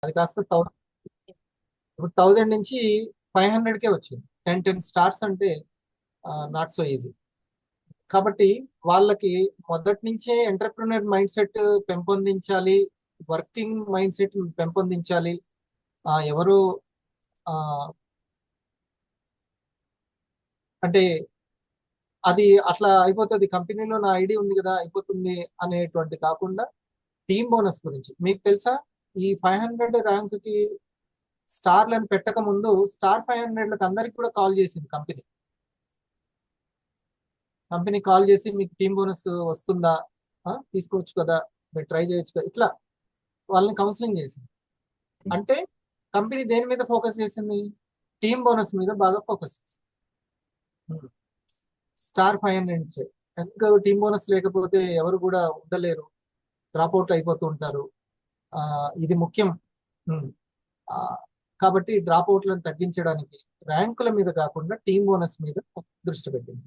అది కాస్త ఇప్పుడు 1000 నుంచి 500కే వచ్చింది. 10 స్టార్స్ అంటే నాట్ సో ఈజీ. కాబట్టి వాళ్ళకి మొదటి నుంచే ఎంటర్ప్రినర్ మైండ్ సెట్ పెంపొందించాలి, వర్కింగ్ మైండ్ సెట్ పెంపొందించాలి. ఎవరు ఆ, అంటే అది అట్లా అయిపోతుంది, కంపెనీలో నా ఐడి ఉంది కదా అయిపోతుంది అనేటువంటి కాకుండా టీమ్ బోనస్ గురించి మీకు తెలుసా? ఈ 500 ర్యాంక్ కి స్టార్లను పెట్టక ముందు స్టార్ 500లకు అందరికి కూడా కాల్ చేసింది కంపెనీ. కంపెనీ కాల్ చేసి మీకు టీమ్ బోనస్ వస్తుందా, తీసుకోవచ్చు కదా, మీరు ట్రై చేయొచ్చు కదా, ఇట్లా వాళ్ళని కౌన్సిలింగ్ చేసింది. అంటే కంపెనీ దేని మీద ఫోకస్ చేసింది? టీమ్ బోనస్ మీద బాగా ఫోకస్ చేసింది. స్టార్ 500 ఇంకా టీమ్ బోనస్ లేకపోతే ఎవరు కూడా ఉండలేరు, డ్రాప్ అవుట్ అయిపోతూ ఉంటారు. ఆ, ఇది ముఖ్యం. ఉమ్, ఆ, కాబట్టి డ్రాప్ అవుట్లను తగ్గించడానికి ర్యాంకుల మీద కాకుండా టీమ్ బోనస్ మీద దృష్టి పెట్టింది.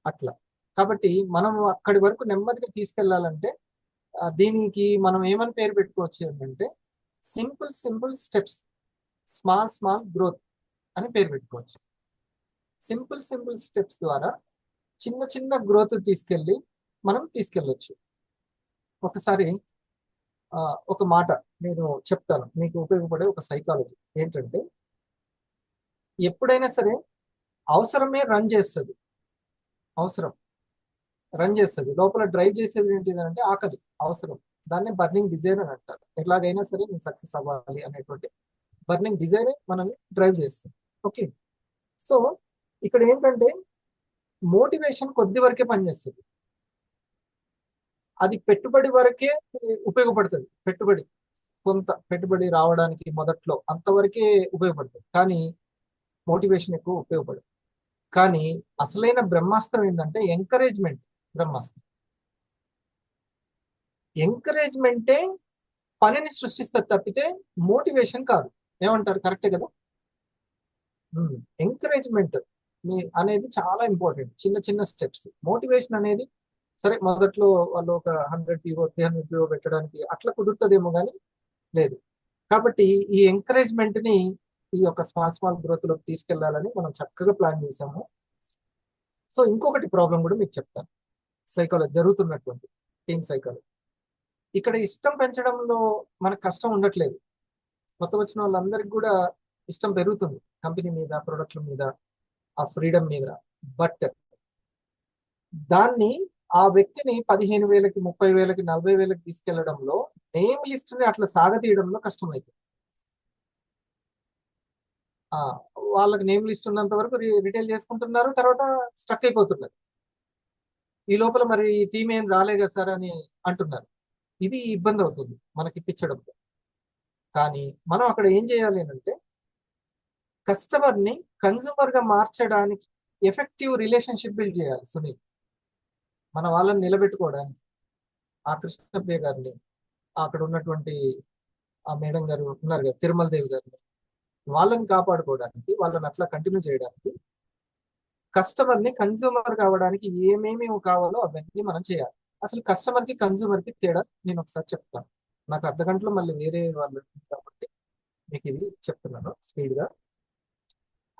అట్లా కాబట్టి మనం అక్కడి వరకు నెమ్మదిగా తీసుకెళ్లాలంటే దీనికి మనం ఏమని పేరు పెట్టుకోవచ్చు అంటే simple simple steps, small small growth అని పేరు పెట్టుకోవచ్చు. సింపుల్ సింపుల్ స్టెప్స్ ద్వారా చిన్న చిన్న గ్రోత్ తీసుకెళ్ళి మనం తీసుకెళ్ళొచ్చు. ఒకసారి ఒక మాట నేను చెప్తాను, మీకు ఉపయోగపడే ఒక సైకాలజీ ఏంటంటే, ఎప్పుడైనా సరే అవసరమే రన్ చేస్తుంది. అవసరం రన్ చేస్తుంది, లోపల డ్రైవ్ చేసేది ఏంటిది అంటే ఆకలి, అవసరం. దాన్ని బర్నింగ్ డిజైర్ అని అంటారు. ఎలాగైనా సరే నేను సక్సెస్ అవ్వాలి అనేటువంటి బర్నింగ్ డిజైర్ మనల్ని డ్రైవ్ చేస్తుంది. ఓకే. సో ఇక్కడ ఏంటంటే మోటివేషన్ కొద్ది వరకే పనిచేస్తుంది, అది పెట్టుబడి వరకే ఉపయోగపడుతుంది. పెట్టుబడి కొంత పెట్టుబడి రావడానికి మొదట్లో అంతవరకే ఉపయోగపడుతుంది, కానీ మోటివేషన్ ఎక్కువ ఉపయోగపడదు. కానీ అసలైన బ్రహ్మాస్త్రం ఏంటంటే ఎంకరేజ్మెంట్. బ్రహ్మాస్త్రం ఎంకరేజ్మెంటే పనిని సృష్టిస్తారు తప్పితే మోటివేషన్ కాదు. ఏమంటారు? కరెక్టే కదా? ఎంకరేజ్మెంట్ మీ అనేది చాలా ఇంపార్టెంట్. చిన్న చిన్న స్టెప్స్. మోటివేషన్ అనేది సరే మొదట్లో వాళ్ళు ఒక 100 PO 300 PO పెట్టడానికి అట్లా కుదురుతుందేమో కానీ లేదు. కాబట్టి ఈ ఎంకరేజ్మెంట్ ని ఈ యొక్క స్మాల్ స్మాల్ గ్రోత్ లోకి తీసుకెళ్లాలని మనం చక్కగా ప్లాన్ చేసాము. సో ఇంకొకటి ప్రాబ్లం కూడా మీకు చెప్తాను, సైకాలజీ జరుగుతున్నటువంటి టీమ్ సైకాలజీ. ఇక్కడ ఇష్టం పెంచడంలో మనకు కష్టం ఉండట్లేదు. కొత్త వచ్చిన వాళ్ళందరికీ కూడా ఇష్టం పెరుగుతుంది కంపెనీ మీద, ప్రొడక్ట్ల మీద, ఆ ఫ్రీడమ్ మీద. బట్ దాన్ని ఆ వ్యక్తిని 15,000కి 30,000కి 40,000కి తీసుకెళ్లడంలో, నేమ్ లిస్ట్ ని అట్లా సాగతీయడంలో కష్టమైంది. ఆ వాళ్ళకి నేమ్ లిస్ట్ ఉన్నంత వరకు రిటైల్ చేసుకుంటున్నారు, తర్వాత స్ట్రక్ అయిపోతున్నారు. ఈ లోపల మరి టీం ఏం రాలే కదా సార్ అని అంటున్నారు. ఇది ఇబ్బంది అవుతుంది మనకి ఇప్పించడంలో. కానీ మనం అక్కడ ఏం చేయాలి అంటే కస్టమర్ ని కన్సూమర్ గా మార్చడానికి ఎఫెక్టివ్ రిలేషన్షిప్ బిల్డ్ చేయాలి సునీల్. మన వాళ్ళని నిలబెట్టుకోవడానికి ఆ కృష్ణప్రియ గారిని, అక్కడ ఉన్నటువంటి ఆ మేడం గారు ఉన్నారు కదా తిరుమల దేవి గారిని, వాళ్ళని కాపాడుకోవడానికి, వాళ్ళని అట్లా కంటిన్యూ చేయడానికి, కస్టమర్ ని కన్సూమర్ కావడానికి ఏమేమి కావాలో అవన్నీ మనం చేయాలి. అసలు కస్టమర్ కి కన్సూమర్ కి తేడా నేను ఒకసారి చెప్తాను. నాకు అర్ధ గంటలో మళ్ళీ వేరే వాళ్ళు కాబట్టి మీకు ఇది చెప్తున్నాను స్పీడ్ గా.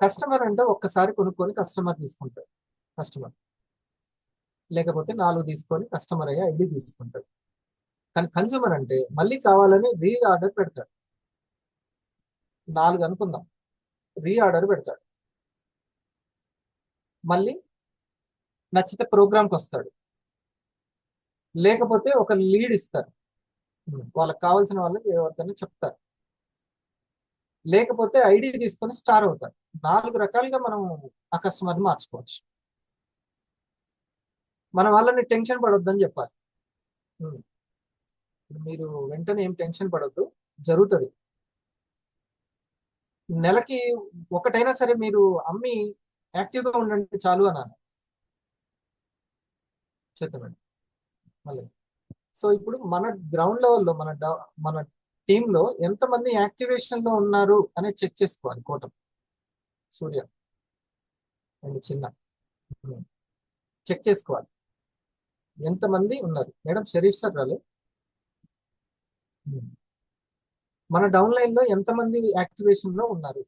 కస్టమర్ అంటే ఒక్కసారి కొనుక్కొని కస్టమర్ తీసుకుంటాడు కస్టమర్, లేకపోతే 4 తీసుకొని కస్టమర్ అయ్యే ఐడి తీసుకుంటాడు. కానీ కన్సూమర్ అంటే మళ్ళీ కావాలని రీ ఆర్డర్ పెడతాడు. 4 అనుకుందాం, రీ ఆర్డర్ పెడతాడు. మళ్ళీ నచ్చితే ప్రోగ్రామ్కి వస్తాడు, లేకపోతే ఒక లీడ్ ఇస్తారు, వాళ్ళకి కావాల్సిన వాళ్ళకి ఎవరికైనా చెప్తారు, లేకపోతే ఐడి తీసుకొని స్టార్ అవుతారు. 4 రకాలుగా మనం ఆ కస్టమర్ని మార్చుకోవచ్చు. మన వాళ్ళని టెన్షన్ పడొద్దని చెప్పాలి. ఉమ్, మీరు వెంటనే ఏం టెన్షన్ పడొద్దు, జరుగుతుంది. నెలకి ఒకటైనా సరే మీరు అమ్మి యాక్టివ్గా ఉండండి చాలు అన్నాను. చేద్దామండి మళ్ళీ. సో ఇప్పుడు మన గ్రౌండ్ లెవెల్లో మన టీంలో ఎంతమంది యాక్టివేషన్ లో ఉన్నారు అనేది చెక్ చేసుకోవాలి. కోటం, సూర్య అండ్ చిన్న చెక్ చేసుకోవాలి ఎంతమంది ఉన్నారు. మేడం షరీఫ్ సార్ రాలే. మన డౌన్ లైన్ లో ఎంతమంది యాక్టివేషన్ లో ఉన్నారు?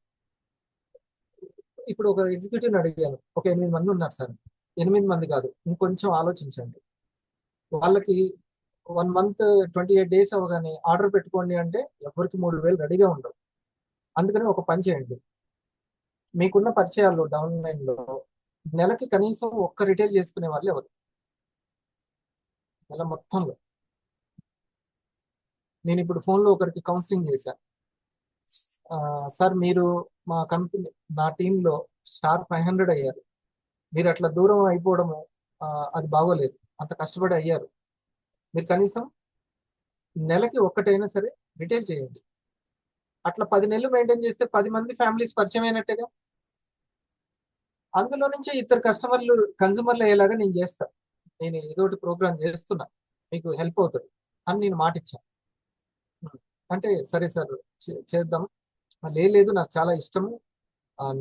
ఇప్పుడు ఒక ఎగ్జిక్యూటివ్ అడిగాను, ఒక 8 మంది ఉన్నారు సార్. 8 మంది కాదు, ఇంకొంచెం ఆలోచించండి. వాళ్ళకి 1 మంత్ 28 days అవగానే ఆర్డర్ పెట్టుకోండి అంటే ఎవరికి 3,000 రెడీగా ఉండవు. అందుకని ఒక పని చేయండి, మీకున్న పరిచయాల్లో డౌన్ లైన్ లో నెలకి కనీసం ఒక్క రిటైల్ చేసుకునే వాళ్ళు ఎవరు? నెల మొత్తంలో. నేను ఇప్పుడు ఫోన్లో ఒకరికి కౌన్సిలింగ్ చేశాను. సార్ మీరు మా కంపెనీ, నా టీంలో స్టార్ 500 అయ్యారు, మీరు అట్లా దూరం అయిపోవడము అది బాగోలేదు. అంత కష్టపడి అయ్యారు, మీరు కనీసం నెలకి ఒక్కటైనా సరే రిటైల్ చేయండి. అట్లా 10 నెలలు మెయింటైన్ చేస్తే 10 మంది ఫ్యామిలీస్ పరిచయం అయినట్టుగా. అందులో నుంచి ఇద్దరు కస్టమర్లు కన్జ్యూమర్లు అయ్యేలాగా నేను చేస్తాను. నేను ఏదో ఒకటి ప్రోగ్రామ్ చేస్తున్నా, మీకు హెల్ప్ అవుతుంది అని నేను మాట ఇచ్చాను. అంటే సరే సార్ చేద్దాం. లేదు నాకు చాలా ఇష్టము,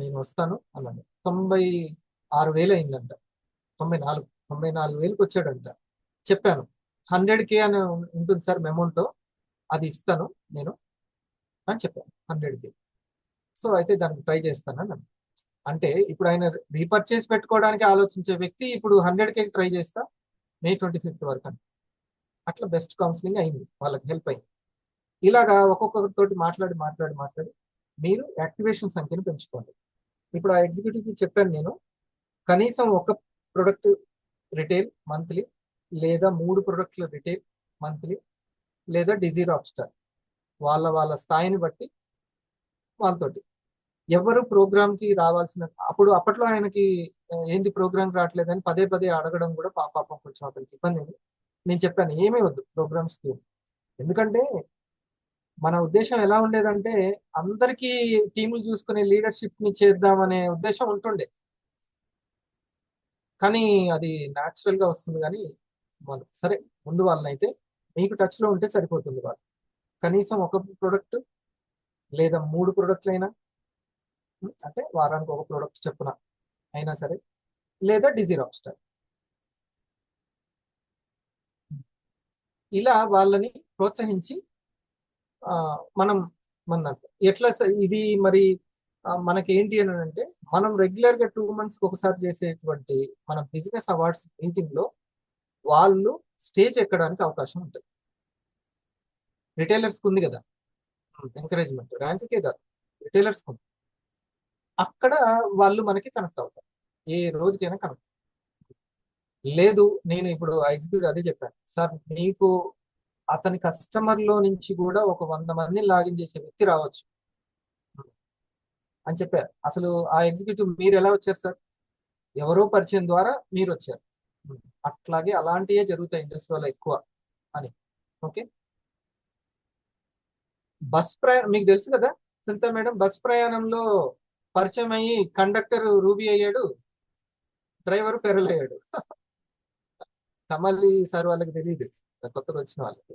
నేను వస్తాను అన్నాడు. 96,000 అయిందంట. 94,000కి వచ్చాడంట. చెప్పాను 100K అని ఉంటుంది సార్ అమౌంట్, అది ఇస్తాను నేను అని చెప్పాను. 100K. సో అయితే దానికి ట్రై చేస్తాను అన్నాను. అంటే ఇప్పుడు ఆయన రీపర్చేస్ పెట్టుకోవడానికి ఆలోచించే వ్యక్తి ఇప్పుడు 100K ట్రై చేస్తా May 25th వరకు అని. అట్లా బెస్ట్ కౌన్సిలింగ్ అయింది, వాళ్ళకి హెల్ప్ అయింది. ఇలాగా ఒక్కొక్కరితోటి మాట్లాడి మాట్లాడి మాట్లాడి మీరు యాక్టివేషన్ సంఖ్యను పెంచుకోండి. ఇప్పుడు ఆ ఎగ్జిక్యూటివ్కి చెప్పాను నేను, కనీసం ఒక ప్రొడక్ట్ రిటైల్ మంత్లీ, లేదా 3 ప్రొడక్ట్ల రిటైల్ మంత్లీ, లేదా డిజీ రాక్ స్టార్, వాళ్ళ వాళ్ళ స్థాయిని బట్టి వాళ్ళతోటి. ఎవరు ప్రోగ్రామ్కి రావాల్సిన అప్పట్లో ఆయనకి ఏంటి ప్రోగ్రామ్కి రావట్లేదని పదే పదే అడగడం కూడా పాపం కొంచెం అతనికి ఇబ్బంది ఉంది. నేను చెప్పాను ఏమీ వద్దు ప్రోగ్రామ్స్కి, ఎందుకంటే మన ఉద్దేశం ఎలా ఉండేదంటే అందరికీ టీములు చూసుకునే లీడర్షిప్ ని చేద్దామనే ఉద్దేశం ఉంటుండే. కానీ అది న్యాచురల్ గా వస్తుంది. కానీ వాళ్ళు సరే ముందు వాళ్ళనైతే మీకు టచ్ లో ఉంటే సరిపోతుంది. వాళ్ళు కనీసం ఒక ప్రోడక్ట్ లేదా 3 ప్రొడక్ట్లు అయినా, అంటే వారానికి ఒక ప్రోడక్ట్ చెప్పున అయినా సరే, లేదా డిజీ రాక్ స్టార్, ఇలా వాళ్ళని ప్రోత్సహించి మనం మన ఎట్లా ఇది మరి మనకి ఏంటి అని అంటే, మనం రెగ్యులర్ గా 2 months ఒకసారి చేసేటువంటి మన బిజినెస్ అవార్డ్స్ మీటింగ్ లో వాళ్ళు స్టేజ్ ఎక్కడానికి అవకాశం ఉంటుంది. రిటైలర్స్ ఉంది కదా ఎంకరేజ్మెంట్, ర్యాంక్కే కాదు రిటైలర్స్ ఉంది. అక్కడ వాళ్ళు మనకి కనెక్ట్ అవుతారు, ఏ రోజుకైనా కనెక్ట్. లేదు నేను ఇప్పుడు ఎగ్జిక్యూటివ్ అదే చెప్పాను సార్, మీకు అతని కస్టమర్ లో నుంచి కూడా ఒక 100 మందిని లాగిన్ చేసే వ్యక్తి రావచ్చు అని చెప్పారు. అసలు ఆ ఎగ్జిక్యూటివ్ మీరు ఎలా వచ్చారు సార్? ఎవరో పరిచయం ద్వారా మీరు వచ్చారు. అట్లాగే అలాంటివే జరుగుతాయి ఇండస్ట్రీలో ఎక్కువ అని. ఓకే, బస్ ప్రయాణం మీకు తెలుసు కదా సునీత మేడం, బస్ ప్రయాణంలో పరిచయం అయ్యి కండక్టర్ రూబీ అయ్యాడు, డ్రైవర్ పెరల్ అయ్యాడు. కమలి సార్ వాళ్ళకి తెలియదు, కొత్తగా వచ్చిన వాళ్ళకి.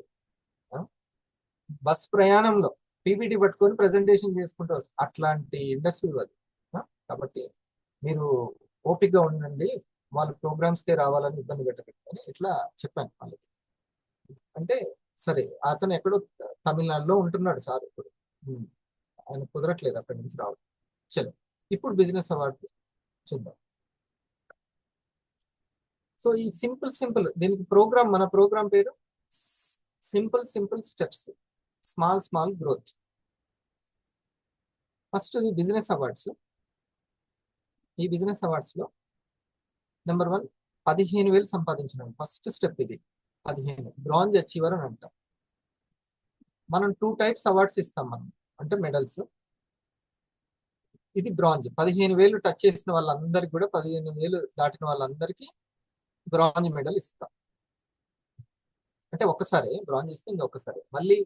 బస్ ప్రయాణంలో పీపీటీ పట్టుకొని ప్రెజెంటేషన్ చేసుకుంటూ వస్తారు, అట్లాంటి ఇండస్ట్రీ అది. కాబట్టి మీరు ఓపిక్గా ఉండండి, వాళ్ళు ప్రోగ్రామ్స్కే రావాలని ఇబ్బంది పెట్టకండి ఇట్లా చెప్పాను వాళ్ళకి. అంటే సరే అతను ఎక్కడో తమిళనాడులో ఉంటున్నాడు సార్ ఇప్పుడు, ఆయన కుదరట్లేదు అక్కడి నుంచి రావడం. చలో ఇప్పుడు బిజినెస్ అవార్డు చూద్దాం. సో ఈ సింపుల్ సింపుల్ దీనికి ప్రోగ్రామ్, మన ప్రోగ్రామ్ పేరు simple simple steps, small small growth. First business awards. ఈ బిజినెస్ అవార్డ్స్ లో నెంబర్ 1 15,000 సంపాదించినాం. ఫస్ట్ స్టెప్ ఇది 15 బ్రాంజ్ అచీవర్ అని అంటాం. మనం 2 types అవార్డ్స్ ఇస్తాం మనం, అంటే మెడల్స్. ఇది బ్రాంజ్ 15,000 టచ్ చేసిన వాళ్ళందరికీ కూడా, 15,000 దాటిన వాళ్ళందరికీ బ్రాంజ్ మెడల్ ఇస్తాం. అంటే ఒక్కసారి బ్రాంజ్ ఇస్తే ఇంకా ఒక్కసారి, మళ్ళీ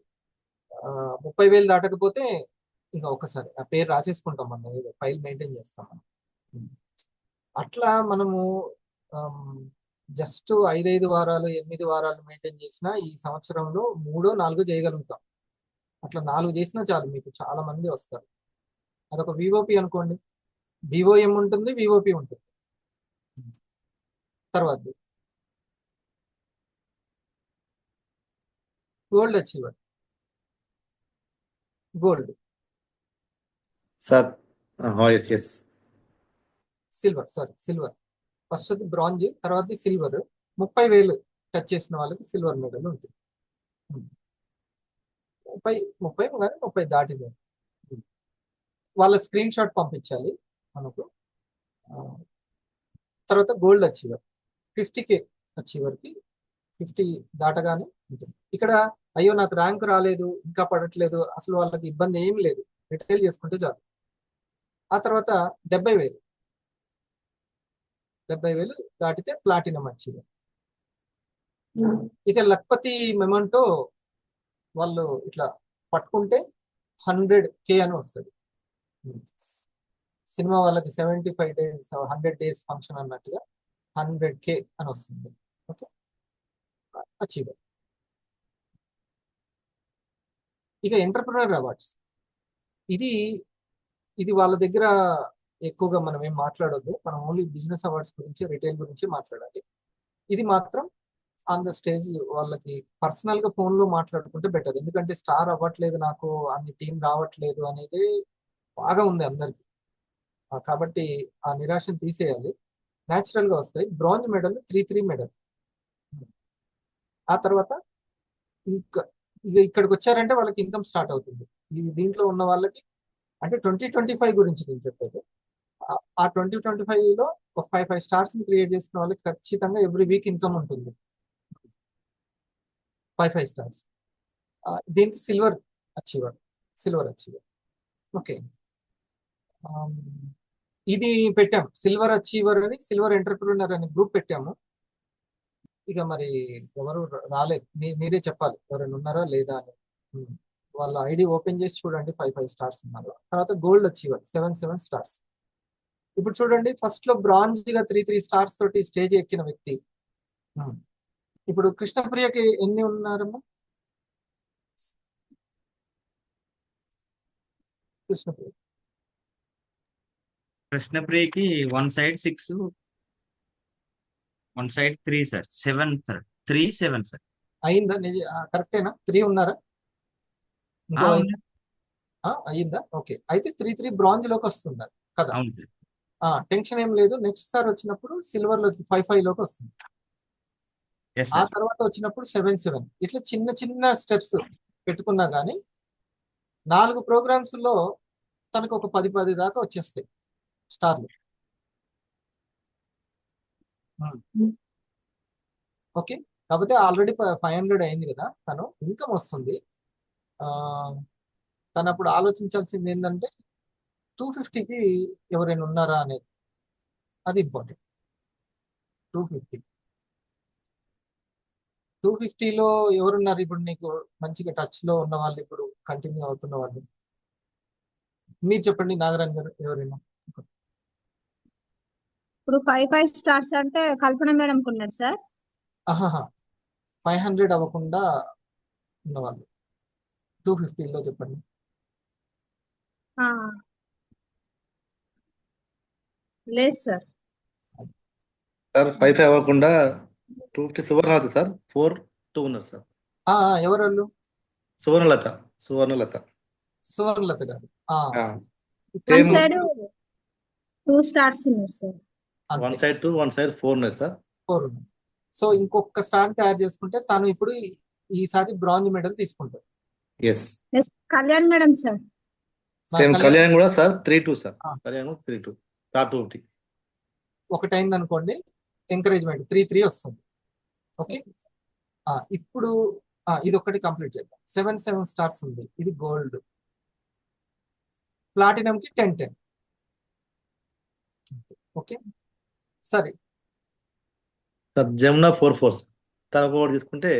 30,000 దాటకపోతే ఇంకా ఒక్కసారి ఆ పేరు రాసేసుకుంటాం, మనం ఫైల్ మెయింటైన్ చేస్తాం మనం. అట్లా మనము జస్ట్ 5 వారాలు 8 వారాలు మెయింటైన్ చేసినా ఈ సంవత్సరంలో 3-4 చేయగలుగుతాం. అట్లా 4 చేసినా చాలు, మీకు చాలా మంది వస్తారు. అదొక విఓపి అనుకోండి, విఓఎం ఉంటుంది, విఓపి ఉంటుంది. తర్వాత gold achiever. Gold, sir yes yes. Silver, sorry silver. First bronze, తర్వాత సిల్వర్. 30,000 టచ్ చేసిన వాళ్ళకి సిల్వర్ మెడల్ ఉంటుంది. 30 30 కానీ 30 దాటింది. వాళ్ళ స్క్రీన్ షాట్ పంపించాలి మనకు. ఆ, తర్వాత గోల్డ్ అచీవర్ 50K అచీవర్కి 50 దాటగానే ఉంటుంది. ఇక్కడ అయ్యో నాకు ర్యాంక్ రాలేదు, ఇంకా పడట్లేదు, అసలు వాళ్ళకి ఇబ్బంది ఏం లేదు, రిటైల్ చేసుకుంటే చాలు. ఆ తర్వాత 70,000 దాటితే ప్లాటినం అచీవర్. ఇక లక్పతి మెమంటో వాళ్ళు ఇట్లా పట్టుకుంటే 100K అని వస్తుంది. సినిమా వాళ్ళకి 75 days 100 days ఫంక్షన్ అన్నట్టుగా 100K అని వస్తుంది. Okay, achiever. ఇక ఎంటర్ప్రినర్ అవార్డ్స్, ఇది ఇది వాళ్ళ దగ్గర ఎక్కువగా మనం ఏం మాట్లాడొద్దు. మనం ఓన్లీ బిజినెస్ అవార్డ్స్ గురించి, రిటైల్ గురించి మాట్లాడాలి. ఇది మాత్రం ఆన్ ద స్టేజ్ వాళ్ళకి పర్సనల్ గా ఫోన్ లో మాట్లాడుకుంటే బెటర్. ఎందుకంటే స్టార్ అవ్వట్లేదు, నాకు అన్ని టీం రావట్లేదు అనేది బాగా ఉంది అందరికి. కాబట్టి ఆ నిరాశను తీసేయాలి. న్యాచురల్ గా వస్తాయి. Bronze medal 3 medal. ఆ తర్వాత ఇంకా ఇక్కడికి వచ్చారంటే వాళ్ళకి ఇన్కమ్ స్టార్ట్ అవుతుంది. దీంట్లో ఉన్న వాళ్ళకి అంటే 2025 గురించి నేను చెప్పేది. ఆ 2025లో ఒక 5 స్టార్స్ ని క్రియేట్ చేసుకున్న వాళ్ళకి ఖచ్చితంగా ఎవ్రీ వీక్ ఇన్కమ్ ఉంటుంది. 5 స్టార్స్. దీనికి సిల్వర్ అచీవర్. ఓకే, ఇది పెట్టాం సిల్వర్ అచీవర్ అని, సిల్వర్ ఎంటర్ప్రినర్ అని గ్రూప్ పెట్టాము. ఇక మరి ఎవరు రాలేదు, మీరే చెప్పాలి ఎవరైనా ఉన్నారా లేదా అని. వాళ్ళ ఐడి ఓపెన్ చేసి చూడండి, 5 స్టార్స్ ఉన్నారు. తర్వాత గోల్డ్ అచీవర్ 7 స్టార్స్. ఇప్పుడు చూడండి, ఫస్ట్ లో బ్రాంజ్ గా 3 స్టార్స్ తోటి స్టేజ్ ఎక్కిన వ్యక్తి. ఇప్పుడు కృష్ణప్రియకి ఎన్ని ఉన్నారమ్మా? కృష్ణప్రియ కృష్ణప్రియకి 1 side 6, 1 side 3 sir. 7 sir. 3 7 sir. అయిందా? కరెక్టేనా? 3 ఉన్నారా? ఇంకో ఉంది. అయ్యిందా? ఓకే, అయితే 3 బ్రాంజ్ లోకి వస్తున్నారు కదా. అవును సార్. టెన్షన్ ఏం లేదు. నెక్స్ట్ సార్ వచ్చినప్పుడు సిల్వర్ లోకి 5 లోకి వస్తుంది. ఎస్ ఆ సార్. తర్వాత వచ్చినప్పుడు 7 ఇట్లా చిన్న చిన్న స్టెప్స్ పెట్టుకున్నా కానీ 4 ప్రోగ్రామ్స్ లో తనకు ఒక 10 దాకా వచ్చేస్తాయి స్టార్లు. ఓకే, కాకపోతే ఆల్రెడీ 500 అయింది కదా, తను ఇన్కమ్ వస్తుంది. ఆ, తను అప్పుడు ఆలోచించాల్సింది ఏంటంటే 250కి ఎవరైనా ఉన్నారా అనేది, అది ఇంపార్టెంట్. 250 250లో ఎవరున్నారు ఇప్పుడు నీకు మంచిగా టచ్ లో ఉన్న వాళ్ళు, ఇప్పుడు కంటిన్యూ అవుతున్న వాళ్ళు? మీరు చెప్పండి నాగరాజ్ గారు, ఎవరైనా. ఇప్పుడు 5 స్టార్స్ అంటే కల్పన మేడం ఉన్నారు సార్. ఆహాహా, 500 అవ్వకుండా ఉన్నవాళ్ళు 250లో చెప్పండి. ఆ, లేదు సార్. సార్ 5 అవ్వకుండా 250 సువర్ణలత సార్. 4 ఉన్నారు సార్. ఎవరు వాళ్ళు? సువర్ణలత. సువర్ణలత గారు. వన్ సైడ్ 2 స్టార్స్ ఉన్నారు సార్. 1 side 2, 1 side 4 ఉన్నాయి సార్. 4 ఉన్నాయి. సో ఇంకొక స్టార్ తయారు చేసుకుంటే తను ఇప్పుడు ఈసారి బ్రాంజ్ మెడల్ తీసుకుంటారు. Yes. Kalyan madam sir. Same Kalyan కూడా సార్ 3-2 సార్. కళ్యాణ్ 3-2 టాప్ 250. ఒకటైంది అనుకోండి, ఎంకరేజ్మెంట్ 3 వస్తుంది. ఓకే, ఇప్పుడు ఇది ఒకటి కంప్లీట్ చేద్దాం. 7 స్టార్స్ ఉంది, ఇది గోల్డ్. ప్లాటినం కి 10. ఓకే, సరే. సార్ జమునా 4 తన ఒకటి తీసుకుంటే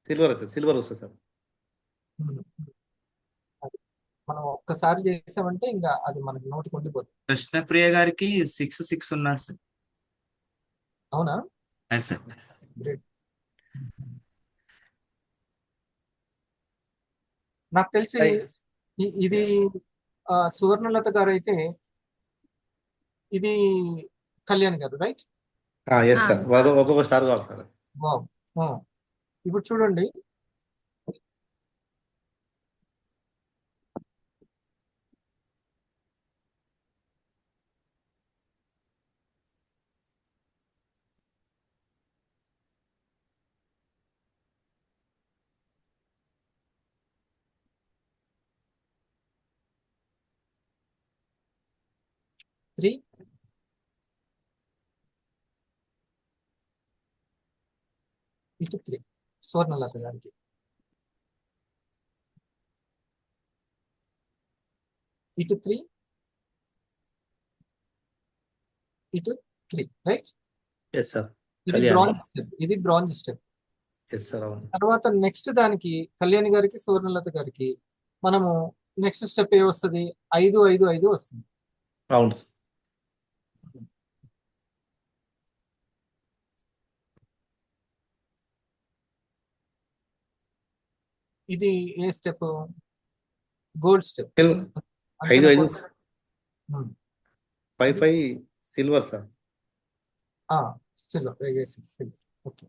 సిల్వర్ వస్తుంది సార్. మనం ఒక్కసారి చేసామంటే ఇంకా అది మనకి నోటికి ఉండిపోతుంది. కృష్ణప్రియ గారికి 6 ఉన్నారు సార్. అవునా? Yes sir. గ్రేట్. నాకు తెలిసి ఇది సువర్ణలత గారు అయితే, ఇది కళ్యాణ్ గారు, రైట్? Yes sir. ఒక్కొక్క స్టార్ కావాలి సార్. వావ్. ఇప్పుడు చూడండి, 3 ఇటు 3 స్వర్ణలత గారికి. ఇటు 3 ఇటు 3 రైట్. Yes sir. ఇది కళ్యాణి. బ్రాంజ్ స్టెప్, ఇది బ్రాంజ్ స్టెప్. Yes sir. అవును. తర్వాత నెక్స్ట్ దానికి కళ్యాణి గారికి సువర్ణలత గారికి మనము నెక్స్ట్ స్టెప్ ఏ వస్తుంది? 5 5 5 వస్తుంది. అవును సార్. ఇది ఏ step? Gold step. Till 5 5 5 5 silver sir. Silver. Okay.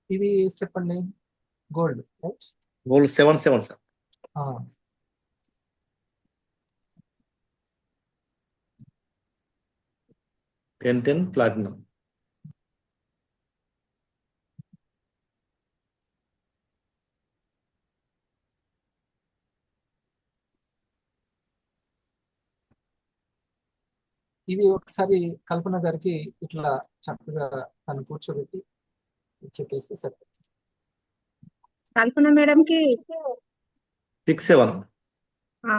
ఇది ఏ స్టెప్ అండి? Gold right. Gold 7 7 sir. 10 10 platinum. ఇది ఒకసారి కల్పన గారికి ఇట్లా చక్కగా తను కూర్చోబెట్టి చెప్పేస్తే సరే. కల్పన మేడం కి 6 7. ఆ,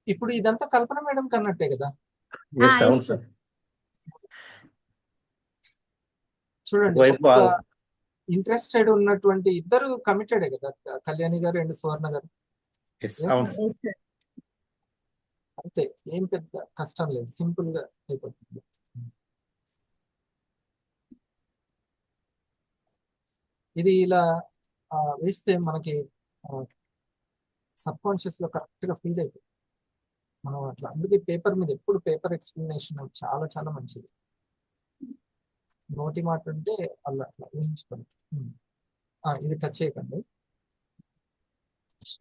ఇప్పుడు ఇదంతా కల్పన మేడం కన్నట్టే కదా. ఎస్ అవును yes, సార్. చూడండి, వైపు ఇంట్రెస్టెడ్ ఉన్నటువంటి ఇద్దరు కమిటెడే కదా, కళ్యాణి గారు అండ్ సువర్ణ గారు. ఎస్ అవును సార్. yes, sir. అంతే, ఏం పెద్ద కష్టం లేదు, సింపుల్ గా అయిపోతుంది. ఇది ఇలా వేస్తే మనకి సబ్ కాన్షియస్ లో కరెక్ట్ గా ఫీల్ అయిపోతుంది మనం అట్లా. అందుకే పేపర్ మీద ఎప్పుడు పేపర్ ఎక్స్ప్లెనేషన్ చాలా చాలా మంచిది. నోటి మాట ఉంటే అలా అట్లా ఊహించుకోండి. ఇది టచ్ చేయకండి.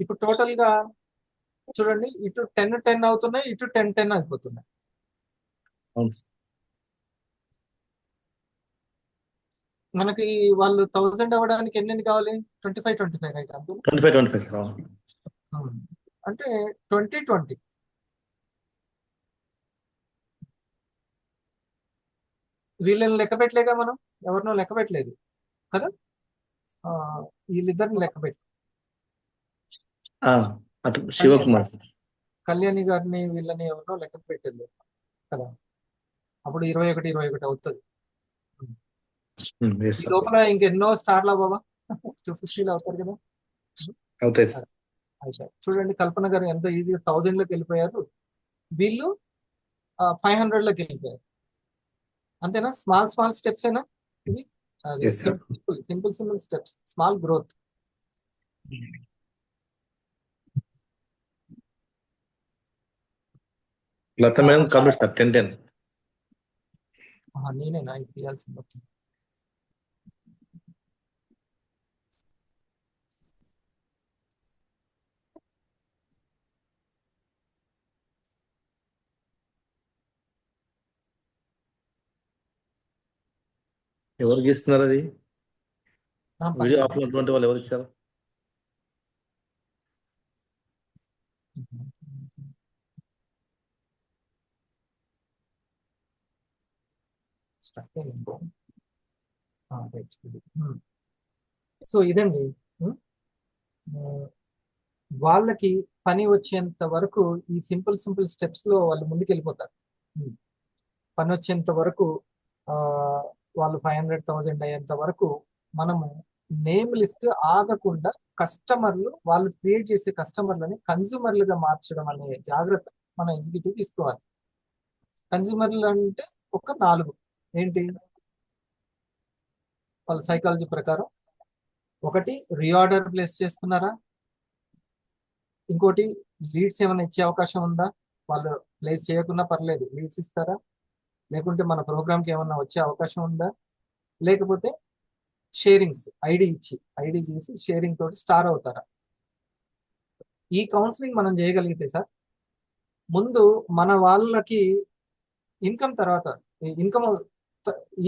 ఇప్పుడు టోటల్ గా చూడండి, ఇటు 10 10 అవుతున్నాయి, ఇటు 10 10 అయిపోతున్నాయి. అవును సార్. మనకి వాళ్ళు 1000 అవ్వడానికి ఎన్ని కావాలి? 25 25 రైట్. 25 25 సార్. అవును. అంటే 20 20. వీళ్ళని లెక్క పెట్టలేగా మనం, ఎవరినో లెక్క పెట్టలేదు కదా. వీళ్ళిద్దరిని లెక్క పెట్టి అటు శివకుమార్ సార్. కళ్యాణి గారిని వీళ్ళని ఎవరినో లెక్క పెట్టలేదు కదా. అప్పుడు 21 21 అవుతుంది. ఎస్ ఈ సార్. లోపల ఇంకెన్నో స్టార్లా బాబా 250 అవుతారు కదా. అవుతాయి సార్. అయితే చూడండి, కల్పన గారు ఎంత ఈజీగా 1000 లోకి వెళ్ళిపోయారు, వీళ్ళు 500 లోకి వెళ్ళిపోయారు. అంతేనా? స్మాల్ స్మాల్ స్టెప్స్ ఏనా ఇవి? Yes, sir. Simple steps, small growth. Latha madam complete sir 10 10. నేనేనా ఇది తీయాల్సింది? ఓకే. ఎవరు గీస్తున్నారు అది? పర్లేదు. వీడియో ఆపినటువంటి వాళ్ళు ఎవరు ఇచ్చారు? Stuck అయింది. right. సో ఇదండి, వాళ్ళకి పని వచ్చేంత వరకు ఈ సింపుల్ స్టెప్స్ లో వాళ్ళు ముందుకెళ్ళిపోతారు. పని వచ్చేంత వరకు వాళ్ళు 500,000 అయ్యేంత వరకు మనము నేమ్ లిస్ట్ ఆగకుండా కస్టమర్లు, వాళ్ళు క్రియేట్ చేసే కస్టమర్లని కన్జ్యూమర్లుగా మార్చడం అనే జాగ్రత్త మన ఎగ్జిక్యూటివ్ తీసుకోవాలి. కన్జ్యూమర్లు అంటే ఒక 4 ఏంటి వాళ్ళ సైకాలజీ ప్రకారం? ఒకటి, రీఆర్డర్ ప్లేస్ చేస్తున్నారా? ఇంకోటి, లీడ్స్ ఏమైనా ఇచ్చే అవకాశం ఉందా? వాళ్ళు ప్లేస్ చేయకున్నా పర్లేదు, లీడ్స్ ఇస్తారా? లేకుంటే మన ప్రోగ్రామ్కి ఏమన్నా వచ్చే అవకాశం ఉందా? లేకపోతే షేరింగ్స్, ఐడి చేసి షేరింగ్ తోటి స్టార్ అవుతారా? ఈ కౌన్సిలింగ్ మనం చేయగలిగితే సార్ ముందు మన వాళ్ళకి ఇన్కమ్ తర్వాత, ఇన్కమ్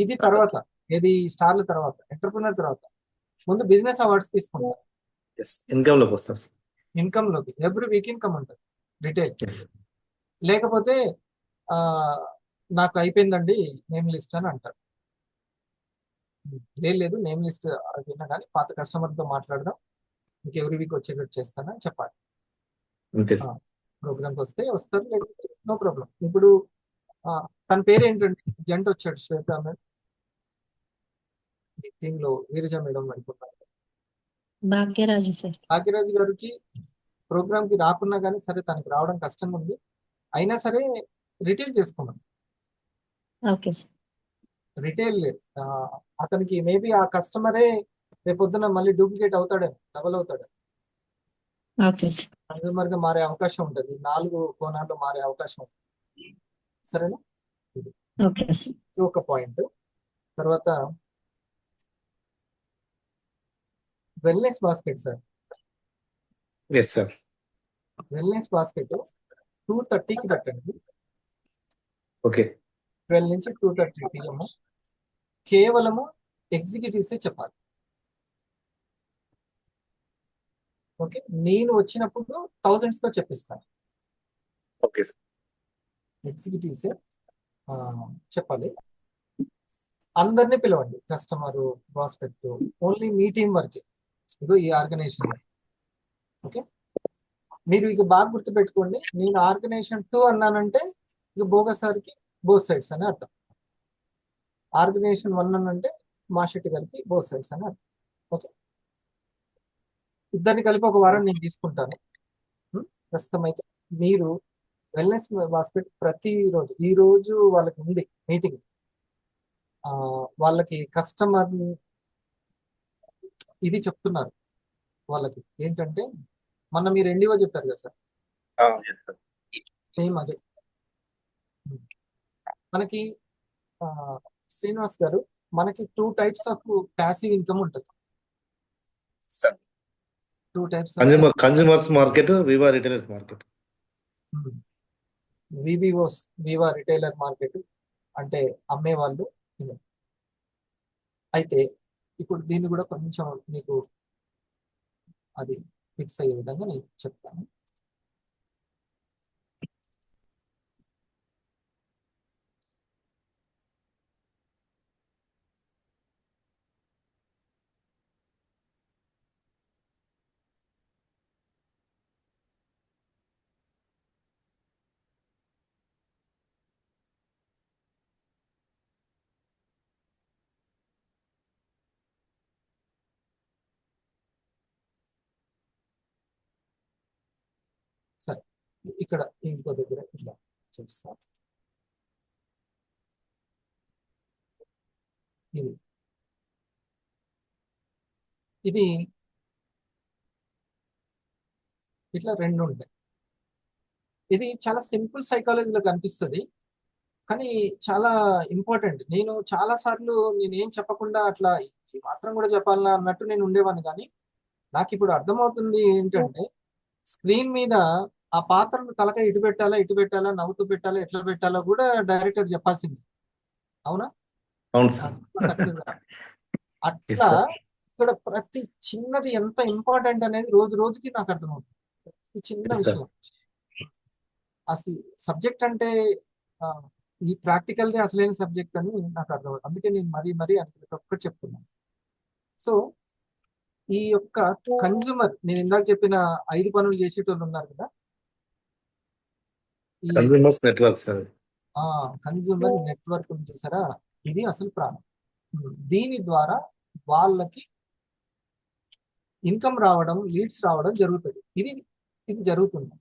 ఇది తర్వాత, ఏది స్టార్ల తర్వాత, ఎంటర్ప్రినర్ తర్వాత ముందు బిజినెస్ అవార్డ్స్ తీసుకుంటారు. ఎస్, ఇన్కమ్ లోకి వస్తాం సార్. ఇన్కమ్ లోకి ఎవ్రీ వీక్ ఇన్కమ్ ఉంటుంది రిటైల్. ఎస్. లేకపోతే ఆ నాకు అయిపోయిందండి నేమ్ లిస్ట్ అని అంటారు. లేదు నేమ్ లిస్ట్ అయిపోయినా కానీ పాత కస్టమర్తో మాట్లాడదాం, మీకు ఎవ్రీ వీక్ వచ్చేటట్టు చేస్తానని చెప్పాలి. అంతే సార్. ప్రోగ్రామ్కి వస్తే వస్తారు, లేకపోతే నో ప్రాబ్లం. ఇప్పుడు తన పేరు ఏంటంటే జంట వచ్చాడు శ్వేత మేడం, టీంలో వీరజ మేడం అనుకున్నారు. భాగ్యరాజు సార్. భాగ్యరాజు గారికి ప్రోగ్రామ్ కి రాకున్నా కానీ సరే తనకి రావడం కష్టంగా ఉంది, అయినా సరే రిటైల్ చేసుకున్నాం. Okay sir. రిటైల్ అతనికి మేబీ ఆ కస్టమరే రేపొద్దున మళ్ళీ డూప్లికేట్ అవుతాడేమో, డబల్ అవుతాడు, ఓకే సార్. కన్స్యూమర్ గా మారే అవకాశం ఉంటుంది, 4 కోణాల్లో మారే అవకాశం ఉంటుంది. సరేనా? Okay sir. ఇది ఒక పాయింట్. తర్వాత wellness basket sir. Yes sir. Wellness basket 2:30కి పెట్టండి. ఓకే. 12 నుంచి 2:30 PM కేవలము ఎగ్జిక్యూటివ్స్ చెప్పాలి. ఓకే, నేను వచ్చినప్పుడు థౌజండ్స్ తో చెప్పిస్తాను. Okay sir. ఎగ్జిక్యూటివ్స్ చెప్పాలి. అందరినీ పిలవండి, కస్టమర్, ప్రాస్పెక్ట్, ఓన్లీ మీ టీం వరకే. ఇదో ఈ ఆర్గనైజేషన్. ఓకే, మీరు ఇక బాగా గుర్తుపెట్టుకోండి, నేను ఆర్గనైజేషన్ 2 అన్నానంటే ఇక బోగసారికి బోత్ సైడ్స్ అని అర్థం. ఆర్గనైజేషన్ 1 అనంటే మాషెట్టి గారికి బోత్ సైడ్స్ అని అర్థం. ఓకే, ఇద్దరిని కలిపి ఒక వారం నేను తీసుకుంటాను. ప్రస్తుతం అయితే మీరు వెల్నెస్ బాస్కెట్ ప్రతిరోజు, ఈ రోజు వాళ్ళకి ఉంది మీటింగ్, వాళ్ళకి కస్టమర్ ఇది చెప్తున్నారు. వాళ్ళకి ఏంటంటే మొన్న మీరు ఎండివో చెప్పారు కదా సార్, ఎస్ సార్. సేమ్ అదే. మనకి శ్రీనివాస్ గారు, మనకి 2 టైప్స్ ఆఫ్ ప్యాసివ్ ఇన్కమ్ ఉంటుంది. Sir. 2 types consumers market, Viva retailers market. VVOs, Viva retailer market అంటే అమ్మేవాళ్ళు. అయితే ఇప్పుడు దీన్ని కూడా కొంచెం మీకు అది ఫిక్స్ అయ్యే విధంగా నేను చెప్తాను. సరే, ఇక్కడ ఇంకో దగ్గర ఇట్లా చేస్తా. ఇది ఇట్లా 2 ఉంటాయి. ఇది చాలా సింపుల్ సైకాలజీలో కనిపిస్తుంది, కానీ చాలా ఇంపార్టెంట్. నేను చాలా సార్లు నేనేం చెప్పకుండా అట్లా ఈ మాత్రం కూడా చెప్పాలన్నా అన్నట్టు నేను ఉండేవాడిని, కానీ నాకు ఇప్పుడు అర్థమవుతుంది ఏంటంటే స్క్రీన్ మీద ఆ పాత్రను తలకాయ ఇటు పెట్టాలా, నవ్వుతూ పెట్టాలా, ఎట్లా పెట్టాలో కూడా డైరెక్టర్ చెప్పాల్సింది. అవునా? అవును సార్. అట్లా ఇక్కడ ప్రతి చిన్నది ఎంత ఇంపార్టెంట్ అనేది రోజు రోజుకి నాకు అర్థమవుతుంది. ఈ చిన్న విషయం అసలు సబ్జెక్ట్ అంటే ఈ ప్రాక్టికల్ గా అసలైన సబ్జెక్ట్ అని నాకు అర్థమవుతుంది. అందుకే నేను మరీ ఒక్కటి చెప్తున్నాను. సో ఈ యొక్క కన్జ్యూమర్, నేను ఇందాక చెప్పిన 5 పనులు చేసేటోళ్ళు ఉన్నారు కదా, consumers network sir. Consumer network చూసారా, ఇది అసలు ప్రాణం. దీని ద్వారా వాళ్ళకి ఇన్కమ్ రావడం, లీడ్స్ రావడం జరుగుతుంది. ఇది జరుగుతుంది.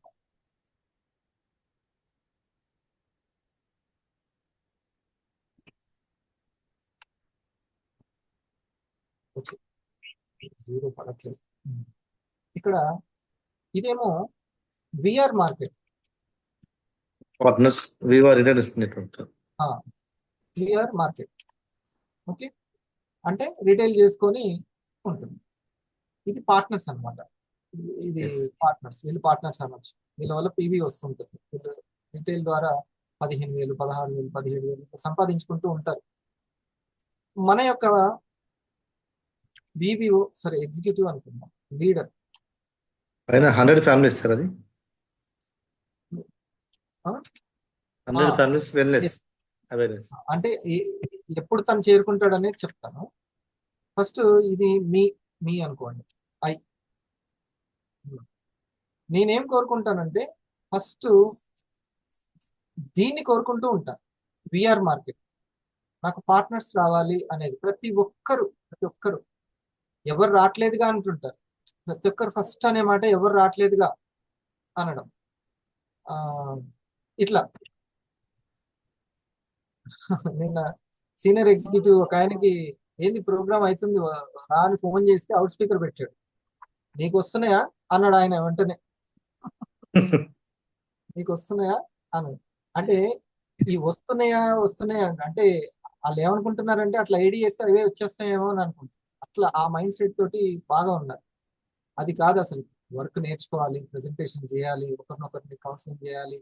జీరో పడట్లేదు ఇక్కడ. ఇదేమో VR market, partners, Viva retailers network. VR market. Okay, అంటే రిటైల్ చేసుకొని ఉంటుంది. ఇది పార్ట్నర్స్ అన్నమాట. ఇది పార్ట్నర్స్, వీళ్ళు పార్ట్నర్స్ అనొచ్చు. వీళ్ళ వల్ల పీవీ వస్తుంటుంది, వీళ్ళు రిటైల్ ద్వారా 15,000, 16,000, 17,000 సంపాదించుకుంటూ ఉంటారు. మన యొక్క బీబీఓ సరే ఎగ్జిక్యూటివ్ అనుకుందాం, లీడర్ పైన 100 ఫ్యామిలీస్ సార్ అది. 100 ఫ్యామిలీస్ వెల్నెస్ అవేర్నెస్. అంటే ఎప్పుడు తను చేరుకుంటాడు అనేది చెప్తాను. ఫస్ట్ ఇది మీ అనుకోండి. నేనేం కోరుకుంటానంటే ఫస్ట్ దీన్ని కోరుకుంటూ ఉంటాను. విఆర్ మార్కెట్ నాకు పార్ట్నర్స్ రావాలి అనేది ప్రతి ఒక్కరు ఎవరు రావట్లేదుగా అంటుంటారు. ప్రతి ఒక్కరు ఫస్ట్ అనే మాట ఎవరు రావట్లేదుగా అనడం. ఇట్లా నిన్న సీనియర్ ఎగ్జిక్యూటివ్ ఒక ఆయనకి ఏంది ప్రోగ్రామ్ అవుతుంది రా అని ఫోన్ చేస్తే అవుట్ స్పీకర్ పెట్టాడు. నీకు వస్తున్నాయా అన్నాడు ఆయన వెంటనే. నీకు వస్తున్నాయా అన్నాడు. అంటే ఈ వస్తున్నాయా అంటే వాళ్ళు ఏమనుకుంటున్నారంటే అట్లా ఐడి చేస్తే అవే వచ్చేస్తాయేమో అని అనుకుంటున్నారు. అట్లా ఆ మైండ్ సెట్ తోటి బాగా ఉన్నారు. అది కాదు, అసలు వర్క్ నేర్చుకోవాలి, ప్రెజెంటేషన్ చేయాలి, ఒకరినొకరిని కౌన్సిలింగ్ చేయాలి,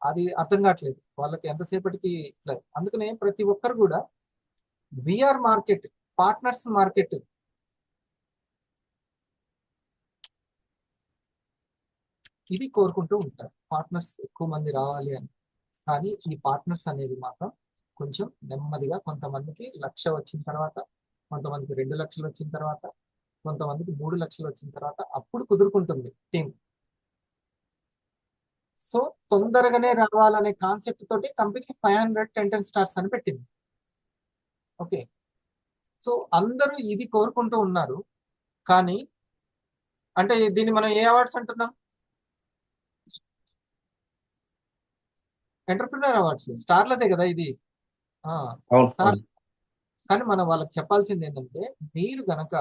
అది అర్థం కావట్లేదు వాళ్ళకి ఎంతసేపటికి ఇట్లా. అందుకనే ప్రతి ఒక్కరు కూడా విఆర్ మార్కెట్, పార్ట్నర్స్ మార్కెట్ ఇది కోరుకుంటూ ఉంటారు. పార్ట్నర్స్ ఎక్కువ మంది రావాలి అని. కానీ ఈ పార్ట్నర్స్ అనేది మాత్రం కొంచెం నెమ్మదిగా, కొంతమందికి 1,00,000 వచ్చిన తర్వాత, కొంతమందికి 2 లక్షలు వచ్చిన తర్వాత, కొంతమందికి 3 లక్షలు వచ్చిన తర్వాత అప్పుడు కుదురుకుంటుంది టీం. సో తొందరగానే రావాలనే కాన్సెప్ట్ తోటి కంపెనీ 500 10 స్టార్స్ అని పెట్టింది. ఓకే, సో అందరూ ఇది కోరుకుంటూ ఉన్నారు. కానీ అంటే దీన్ని మనం ఏ అవార్డ్స్ అంటున్నాం? ఎంటర్ప్రినర్ అవార్డ్స్, స్టార్లదే కదా ఇది. స్టార్. కానీ మనం వాళ్ళకి చెప్పాల్సింది ఏంటంటే మీరు గనక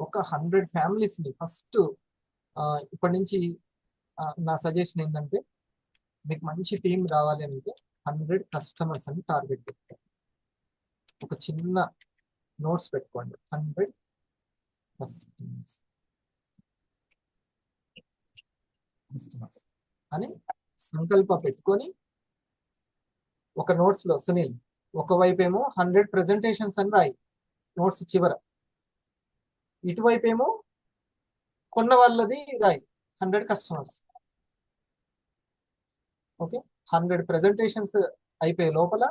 ఒక 100 ఫ్యామిలీస్ ని ఫస్ట్ ఇప్పటి నుంచి నా సజెషన్ ఏంటంటే మీకు మంచి టీం రావాలి అంటే 100 కస్టమర్స్ అని టార్గెట్ పెట్టుకోండి. ఒక చిన్న నోట్స్ పెట్టుకోండి, 100 కస్టమర్స్ అని సంకల్ప పెట్టుకొని ఒక నోట్స్ లో సునీల్ ఒకవైపు ఏమో 100 ప్రెజెంటేషన్స్ అని రాయి నోట్స్ చివర, ఇటువైపు ఏమో కొన్న వాళ్ళది రాయి 100 కస్టమర్స్. ఓకే, 100 ప్రెజెంటేషన్స్ అయిపోయే లోపల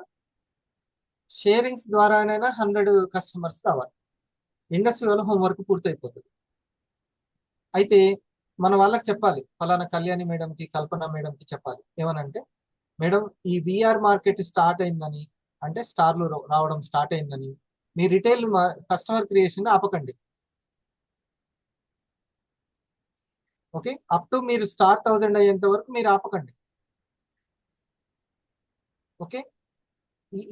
షేరింగ్స్ ద్వారానైనా 100 కస్టమర్స్ రావాలి. ఇండస్ట్రీ వాళ్ళ హోంవర్క్ పూర్తయిపోతుంది. అయితే మన వాళ్ళకి చెప్పాలి, ఫలానా కళ్యాణి మేడంకి, కల్పన మేడంకి చెప్పాలి ఏమనంటే, మేడం ఈ విఆర్ మార్కెట్ స్టార్ట్ అయిందని, అంటే స్టార్లు రావడం స్టార్ట్ అయిందని మీ రిటైల్ కస్టమర్ క్రియేషన్ ఆపకండి. ఓకే, అప్ టు మీరు స్టార్ 1000 అయ్యేంత వరకు మీరు ఆపకండి. ఓకే,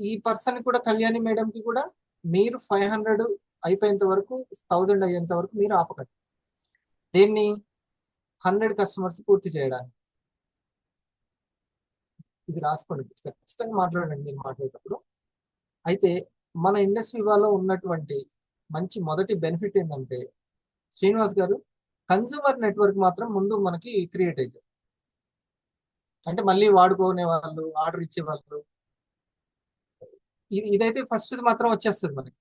ఈ పర్సన్ కూడా, కళ్యాణి మేడంకి కూడా మీరు 500 అయిపోయేంత వరకు, 1000 అయ్యేంత వరకు మీరు ఆపకండి. దీన్ని 100 కస్టమర్స్ పూర్తి చేయడానికి. ఇది రాసుకోండి, ఖచ్చితంగా మాట్లాడండి మీరు మాట్లాడేటప్పుడు. అయితే మన ఇండస్ట్రీ వాళ్ళలో ఉన్నటువంటి మంచి మొదటి బెనిఫిట్ ఏంటంటే శ్రీనివాస్ గారు, కన్జ్యూమర్ నెట్వర్క్ మాత్రం ముందు మనకి క్రియేట్ అవుతుంది. అంటే మళ్ళీ వాడుకునే వాళ్ళు, ఆర్డర్ ఇచ్చే వాళ్ళు, ఇదైతే ఫస్ట్ మాత్రం వచ్చేస్తుంది మనకి,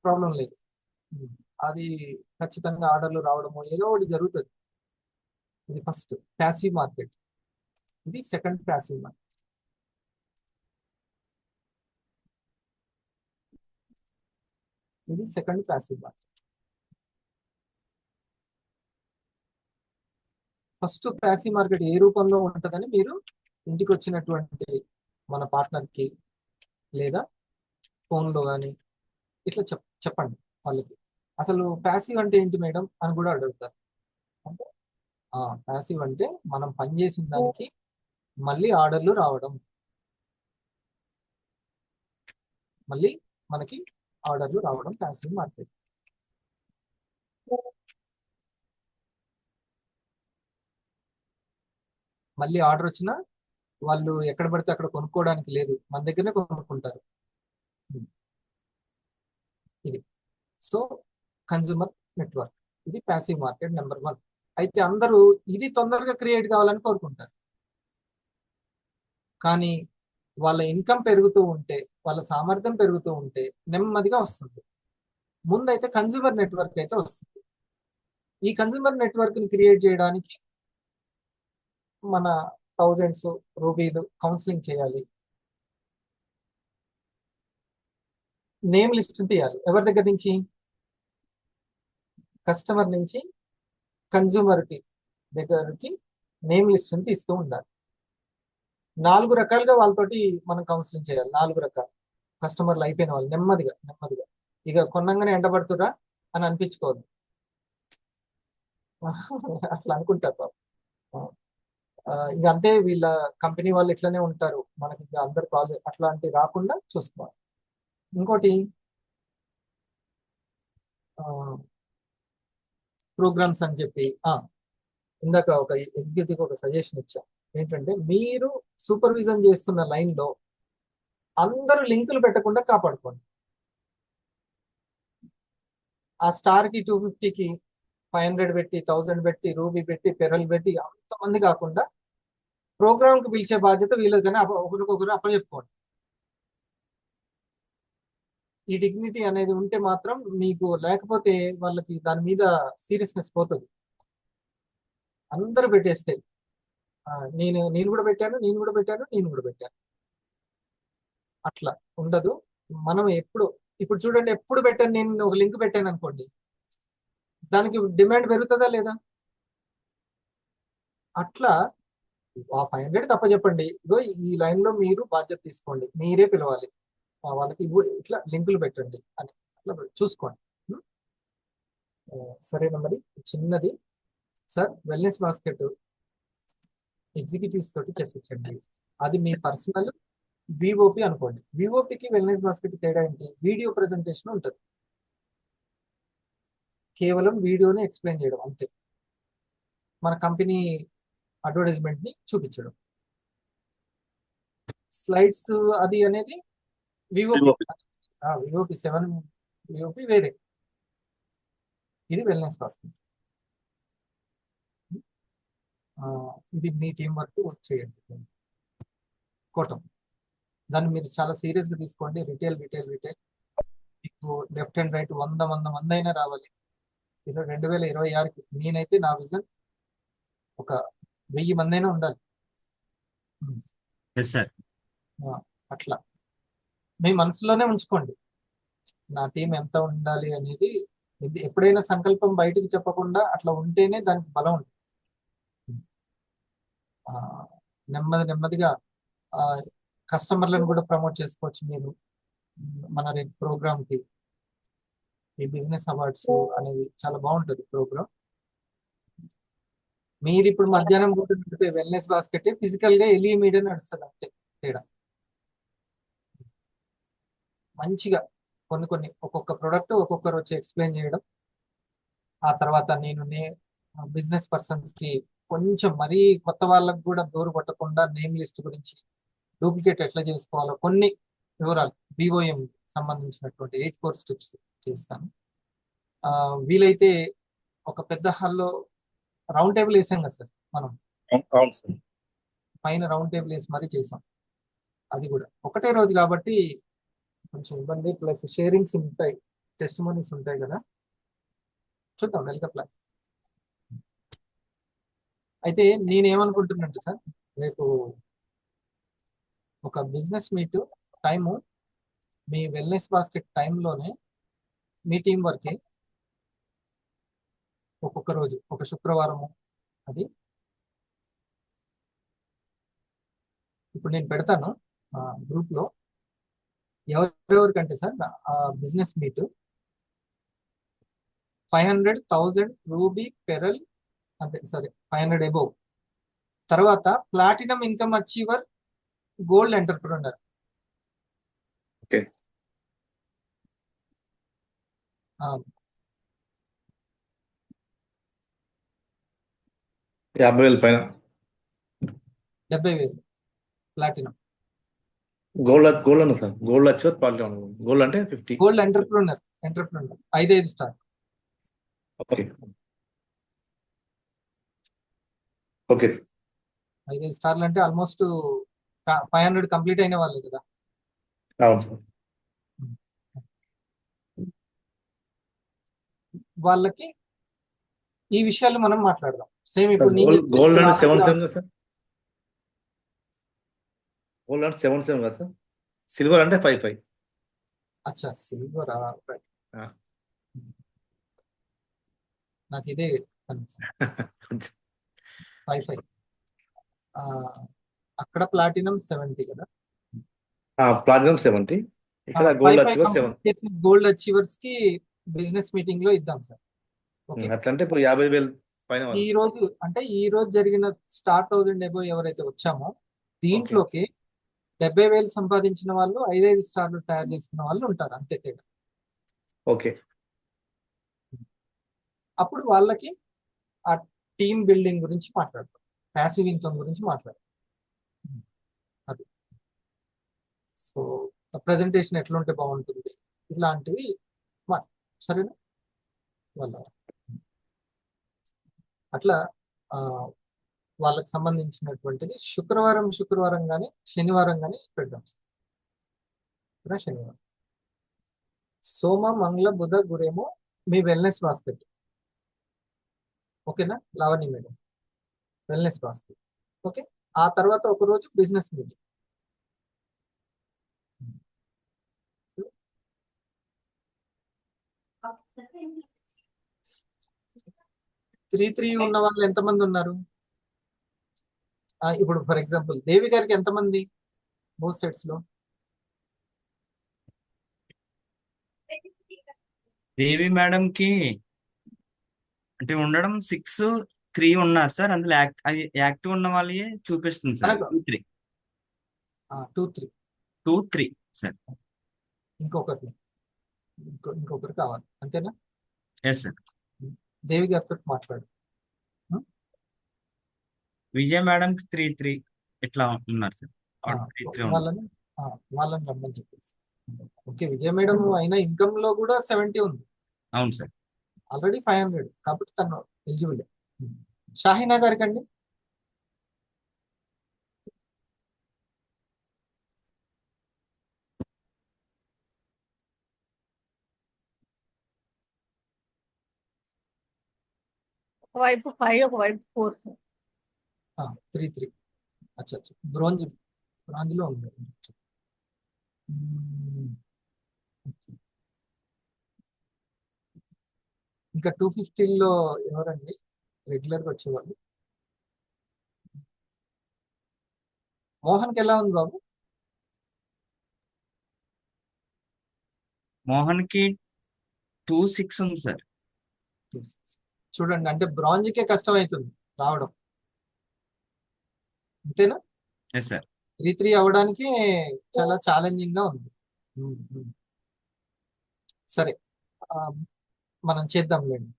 ప్రాబ్లం లేదు. అది ఖచ్చితంగా ఆర్డర్లు రావడము ఏదో ఒకటి జరుగుతుంది. ఇది ఫస్ట్ ప్యాసివ్ మార్కెట్, ఇది సెకండ్ ప్యాసివ్ మార్కెట్. ఇది second passive market. First passive market ఏ రూపంలో ఉంటుందని మీరు ఇంటికి వచ్చినటువంటి మన పార్ట్నర్కి లేదా ఫోన్లో కానీ ఇట్లా చెప్పండి వాళ్ళకి. అసలు ప్యాసివ్ అంటే ఏంటి మేడం అని కూడా అడుగుతారు. అంటే ప్యాసివ్ అంటే మనం పనిచేసిన దానికి మళ్ళీ ఆర్డర్లు రావడం, మళ్ళీ మనకి ఆర్డర్లు రావడం ప్యాసివ్ మార్కెట్. మళ్ళీ ఆర్డర్ వచ్చినా వాళ్ళు ఎక్కడ పడితే అక్కడ కొనుక్కోవడానికి లేదు, మన దగ్గరనే కొనుక్కుంటారు. ఇది సో కన్జ్యూమర్ నెట్వర్క్, ఇది ప్యాసివ్ మార్కెట్ నెంబర్ 1. అయితే అందరూ ఇది తొందరగా క్రియేట్ కావాలని కోరుకుంటారు. కానీ వాళ్ళ ఇన్కమ్ పెరుగుతూ ఉంటే, వాళ్ళ సామర్థ్యం పెరుగుతూ ఉంటే నెమ్మదిగా వస్తుంది. ముందైతే కన్జ్యూమర్ నెట్వర్క్ అయితే వస్తుంది. ఈ కన్జ్యూమర్ నెట్వర్క్ ని క్రియేట్ చేయడానికి మన థౌజండ్స్ రూపీలు కౌన్సిలింగ్ చేయాలి. నేమ్ లిస్ట్ తీయాలి. ఎవరి దగ్గర నుంచి? కస్టమర్ నుంచి కన్జ్యూమర్ కి దగ్గరికి నేమ్ లిస్ట్ తీస్తూ ఉండాలి. 4 రకాలుగా వాళ్ళతోటి మనం కౌన్సిలింగ్ చేయాలి. 4 రకాలు కస్టమర్లు అయిపోయిన వాళ్ళు నెమ్మదిగా నెమ్మదిగా. ఇక కొన్నంగానే ఎండబడుతురా అని అనిపించుకోవద్దు. అట్లా అనుకుంటారు పాపం. ఇక అంతే, వీళ్ళ కంపెనీ వాళ్ళు ఇట్లనే ఉంటారు, మనకి ఇంకా అందరు కాల్ అట్లాంటి రాకుండా చూసుకోవాలి. ఇంకోటి ప్రోగ్రామ్స్ అని చెప్పి ఇందాక ఒక ఎగ్జిక్యూటివ్ ఒక సజెషన్ ఇచ్చా. ఏంటంటే, మీరు సూపర్విజన్ చేస్తున్న లైన్ లో అందరూ లింకులు పెట్టకుండా కాపాడుకోండి. ఆ స్టార్ కి 250కి 500 పెట్టి 1000 పెట్టి రూబీ పెట్టి పెరల్ పెట్టి అంతమంది కాకుండా ప్రోగ్రామ్ కి పిలిచే బాధ్యత వీళ్ళకనే ఒకరికొకరు అప్పచెప్పుకోండి. ఈ డిగ్నిటీ అనేది ఉంటే మాత్రం మీకు, లేకపోతే వాళ్ళకి దాని మీద సీరియస్నెస్ పోతుంది. అందరూ పెట్టేస్తే నేను కూడా పెట్టాను, నేను కూడా పెట్టాను, నేను కూడా పెట్టాను, అట్లా ఉండదు. మనం ఇప్పుడు చూడండి, ఎప్పుడు పెట్టాను నేను ఒక లింక్ పెట్టాను అనుకోండి, దానికి డిమాండ్ పెరుగుతుందా లేదా? అట్లా ఆ 500 తప్ప చెప్పండి, ఇగో ఈ లైన్ లో మీరు బాధ్యత తీసుకోండి, మీరే పిలవాలి, వాళ్ళకి ఇట్లా లింకులు పెట్టండి అని అట్లా చూసుకోండి. సరేనా? మరి చిన్నది సార్, వెల్నెస్ బాస్కెట్ ఎగ్జిక్యూటివ్స్ తోటి చెప్పించండి. అది మీ పర్సనల్ విఓపి అనుకోండి. విఓపికి వెల్నెస్ బాస్కెట్ తేడా ఏంటి? వీడియో ప్రెజెంటేషన్ ఉంటుంది, కేవలం వీడియోని ఎక్స్ప్లెయిన్ చేయడం అంతే. మన కంపెనీ అడ్వర్టైజ్మెంట్ ని చూపించడం. స్లైడ్స్ అది అనేది విఓపి 7 విఓపి వేరే. ఇది వెల్నెస్ బాస్కెట్. ఇది మీ టీం వర్క్ చేయండి. కోటం దాన్ని మీరు చాలా సీరియస్ గా తీసుకోండి. రిటైల్ మీకు లెఫ్ట్ అండ్ రైట్ 100 మంది అయినా రావాలి. 2026కి నేనైతే నా విజన్ ఒక 1000 మంది అయినా ఉండాలి. అట్లా మీ మనసులోనే ఉంచుకోండి, నా టీం ఎంత ఉండాలి అనేది. ఎప్పుడైనా సంకల్పం బయటికి చెప్పకుండా అట్లా ఉంటేనే దానికి బలం ఉంటుంది. నెమ్మదిగా కస్టమర్లను కూడా ప్రమోట్ చేసుకోవచ్చు మీరు. మన ప్రోగ్రామ్ కి ఈ బిజినెస్ అవార్డ్స్ అనేది చాలా బాగుంటుంది ప్రోగ్రామ్. మీరు ఇప్పుడు మధ్యాహ్నం కూర్చుంటే వెల్నెస్ బాస్కెట్ ఫిజికల్ గా ఎలియ మీడియా నడుస్తుంది అంతే తేడా. మంచిగా కొన్ని ఒక్కొక్క ప్రొడక్ట్ ఒక్కొక్కరు వచ్చి ఎక్స్ప్లెయిన్ చేయడం. ఆ తర్వాత నేను బిజినెస్ పర్సన్స్ కి కొంచెం మరీ కొత్త వాళ్ళకు కూడా దూరు కొట్టకుండా నేమ్ లిస్ట్ గురించి, డూప్లికేట్ ఎట్లా చేసుకోవాలో కొన్ని వివరాలు, బిఓఎం సంబంధించినటువంటి 8 కోర్స్ టిప్స్ చేస్తాను. వీలైతే ఒక పెద్ద హాల్లో రౌండ్ టేబుల్ వేసాం కదా సార్ మనం, పైన రౌండ్ టేబుల్ వేసి మరీ చేసాం. అది కూడా ఒకటే రోజు కాబట్టి కొంచెం ఇబ్బంది, ప్లస్ షేరింగ్స్ ఉంటాయి, టెస్టిమోనీస్ ఉంటాయి కదా, చూద్దాం వెల్కమ్ ప్లాన్. అయితే నేనేమనుకుంటున్నానంటే సార్, రేపు ఒక బిజినెస్ మీట్ టైము మీ వెల్నెస్ బాస్కెట్ టైంలోనే మీ టీం వర్కే ఒక్కొక్క రోజు, ఒక శుక్రవారము, అది ఇప్పుడు నేను పెడతాను గ్రూప్ లో. ఎవరెవరికంటే sir business meet 500,000 ruby pearl అంతే, సరే 500 అబోవ్. తర్వాత platinum income achiever, gold entrepreneur. Okay. 50,000 పైన 70,000 ప్లాటినం. గోల్డ్ అన్న సార్, గోల్డ్ వచ్చి ప్లాటినం. గోల్డ్ అంటే 50. Gold entrepreneur 5 star. Okay okay. 5 స్టార్లు అంటే ఆల్మోస్ట్ 500 కంప్లీట్ అయిన వాళ్ళే కదా. అవును సార్. వాళ్ళకి ఈ విషయాలు మనం మాట్లాడదాం. సేమ్ సార్ ఇప్పుడు నేను గోల్డ్ చెప్పిన గోల్డ్ అంటే రాహుల్ 7 కదా సార్? గోల్డ్ అంటే 7 కదా సార్? సిల్వర్ అంటే 5. అచ్చా సిల్వర్ ఆ. నాకు ఇదే కొంచెం 5 అక్కడ ప్లాటినం 70 కదా. ప్లాటినం 70, ఇక్కడ గోల్డ్ అచీవర్ 7. గోల్డ్ అచీవర్స్ కి బిజినెస్ మీటింగ్ లో ఇద్దాం సార్. ఓకే, అట్లంటే ఇప్పుడు 50,000 పైన వాళ్ళు. ఈ రోజు జరిగిన స్టార్ 1000 ఎబో ఎవరైతే వచ్చామో దీంట్లోకి 70,000 సంపాదించిన వాళ్ళు 5 స్టార్లు తయారు చేసుకున్న వాళ్ళు ఉంటారు, అంతే తేడా. ఓకే. అప్పుడు వాళ్ళకి ఆ టీమ్ బిల్డింగ్ గురించి మాట్లాడతాం, ప్యాసివ్ ఇన్కమ్ గురించి మాట్లాడతాం. అది సో ప్రజెంటేషన్ ఎట్లుంటే బాగుంటుంది ఇలాంటివి సరేనా. వాళ్ళ అట్లా వాళ్ళకి సంబంధించినటువంటిది శుక్రవారం కానీ శనివారం కానీ పెడదాం సార్. శనివారం, సోమ మంగళ బుధ గురేమో మీ వెల్నెస్ బాస్కెట్. ఓకేనా Lavanya madam, wellness basket. Okay, ఆ తర్వాత ఒక రోజు బిజినెస్ మీటింగ్. 3 ఉన్న వాళ్ళు ఎంతమంది ఉన్నారు? ఇప్పుడు ఫర్ ఎగ్జాంపుల్ దేవి గారికి ఎంతమంది బోత్ సెట్స్ లో? దేవి మేడం కి అంటే ఉండడం 6-3 ఉన్నారు సార్. అందులో యాక్టివ్ ఉన్న వాళ్ళే చూపిస్తుంది సార్. 2-3 2-3 సార్. ఇంకొకరు కావాలి అంతేనా? Yes sir. దేవి గారితో మాట్లాడు. విజయ మేడం 3-3 ఇట్లా ఉన్నారు సార్. 3-3 ఉన్నారు. వాళ్ళని రమ్మని చెప్పేసి. ఓకే, విజయ మేడం అయినా ఇన్కమ్ లో కూడా 70 ఉంది. అవును సార్. ఆల్రెడీ 500 కాబట్టి తను ఎలిజిబుల్. షాహీనా గారికి అండి? ఒకవైపు 5, ఒకవైపు 4 సార్. 3 అచ్చా బ్రాంజ్ లో ఉంది. ఇంకా 250లో ఎవరండి రెగ్యులర్ గా వచ్చేవాళ్ళు? మోహన్కి ఎలా ఉంది బాబు? మోహన్ కి 2-6 ఉంది సార్. చూడండి, అంటే బ్రాంజ్ కే కష్టం అవుతుంది రావడం, అంతేనా? Yes sir. 3 అవ్వడానికి చాలా ఛాలెంజింగ్ గా ఉంది. సరే, మనం చేద్దాంలేండి.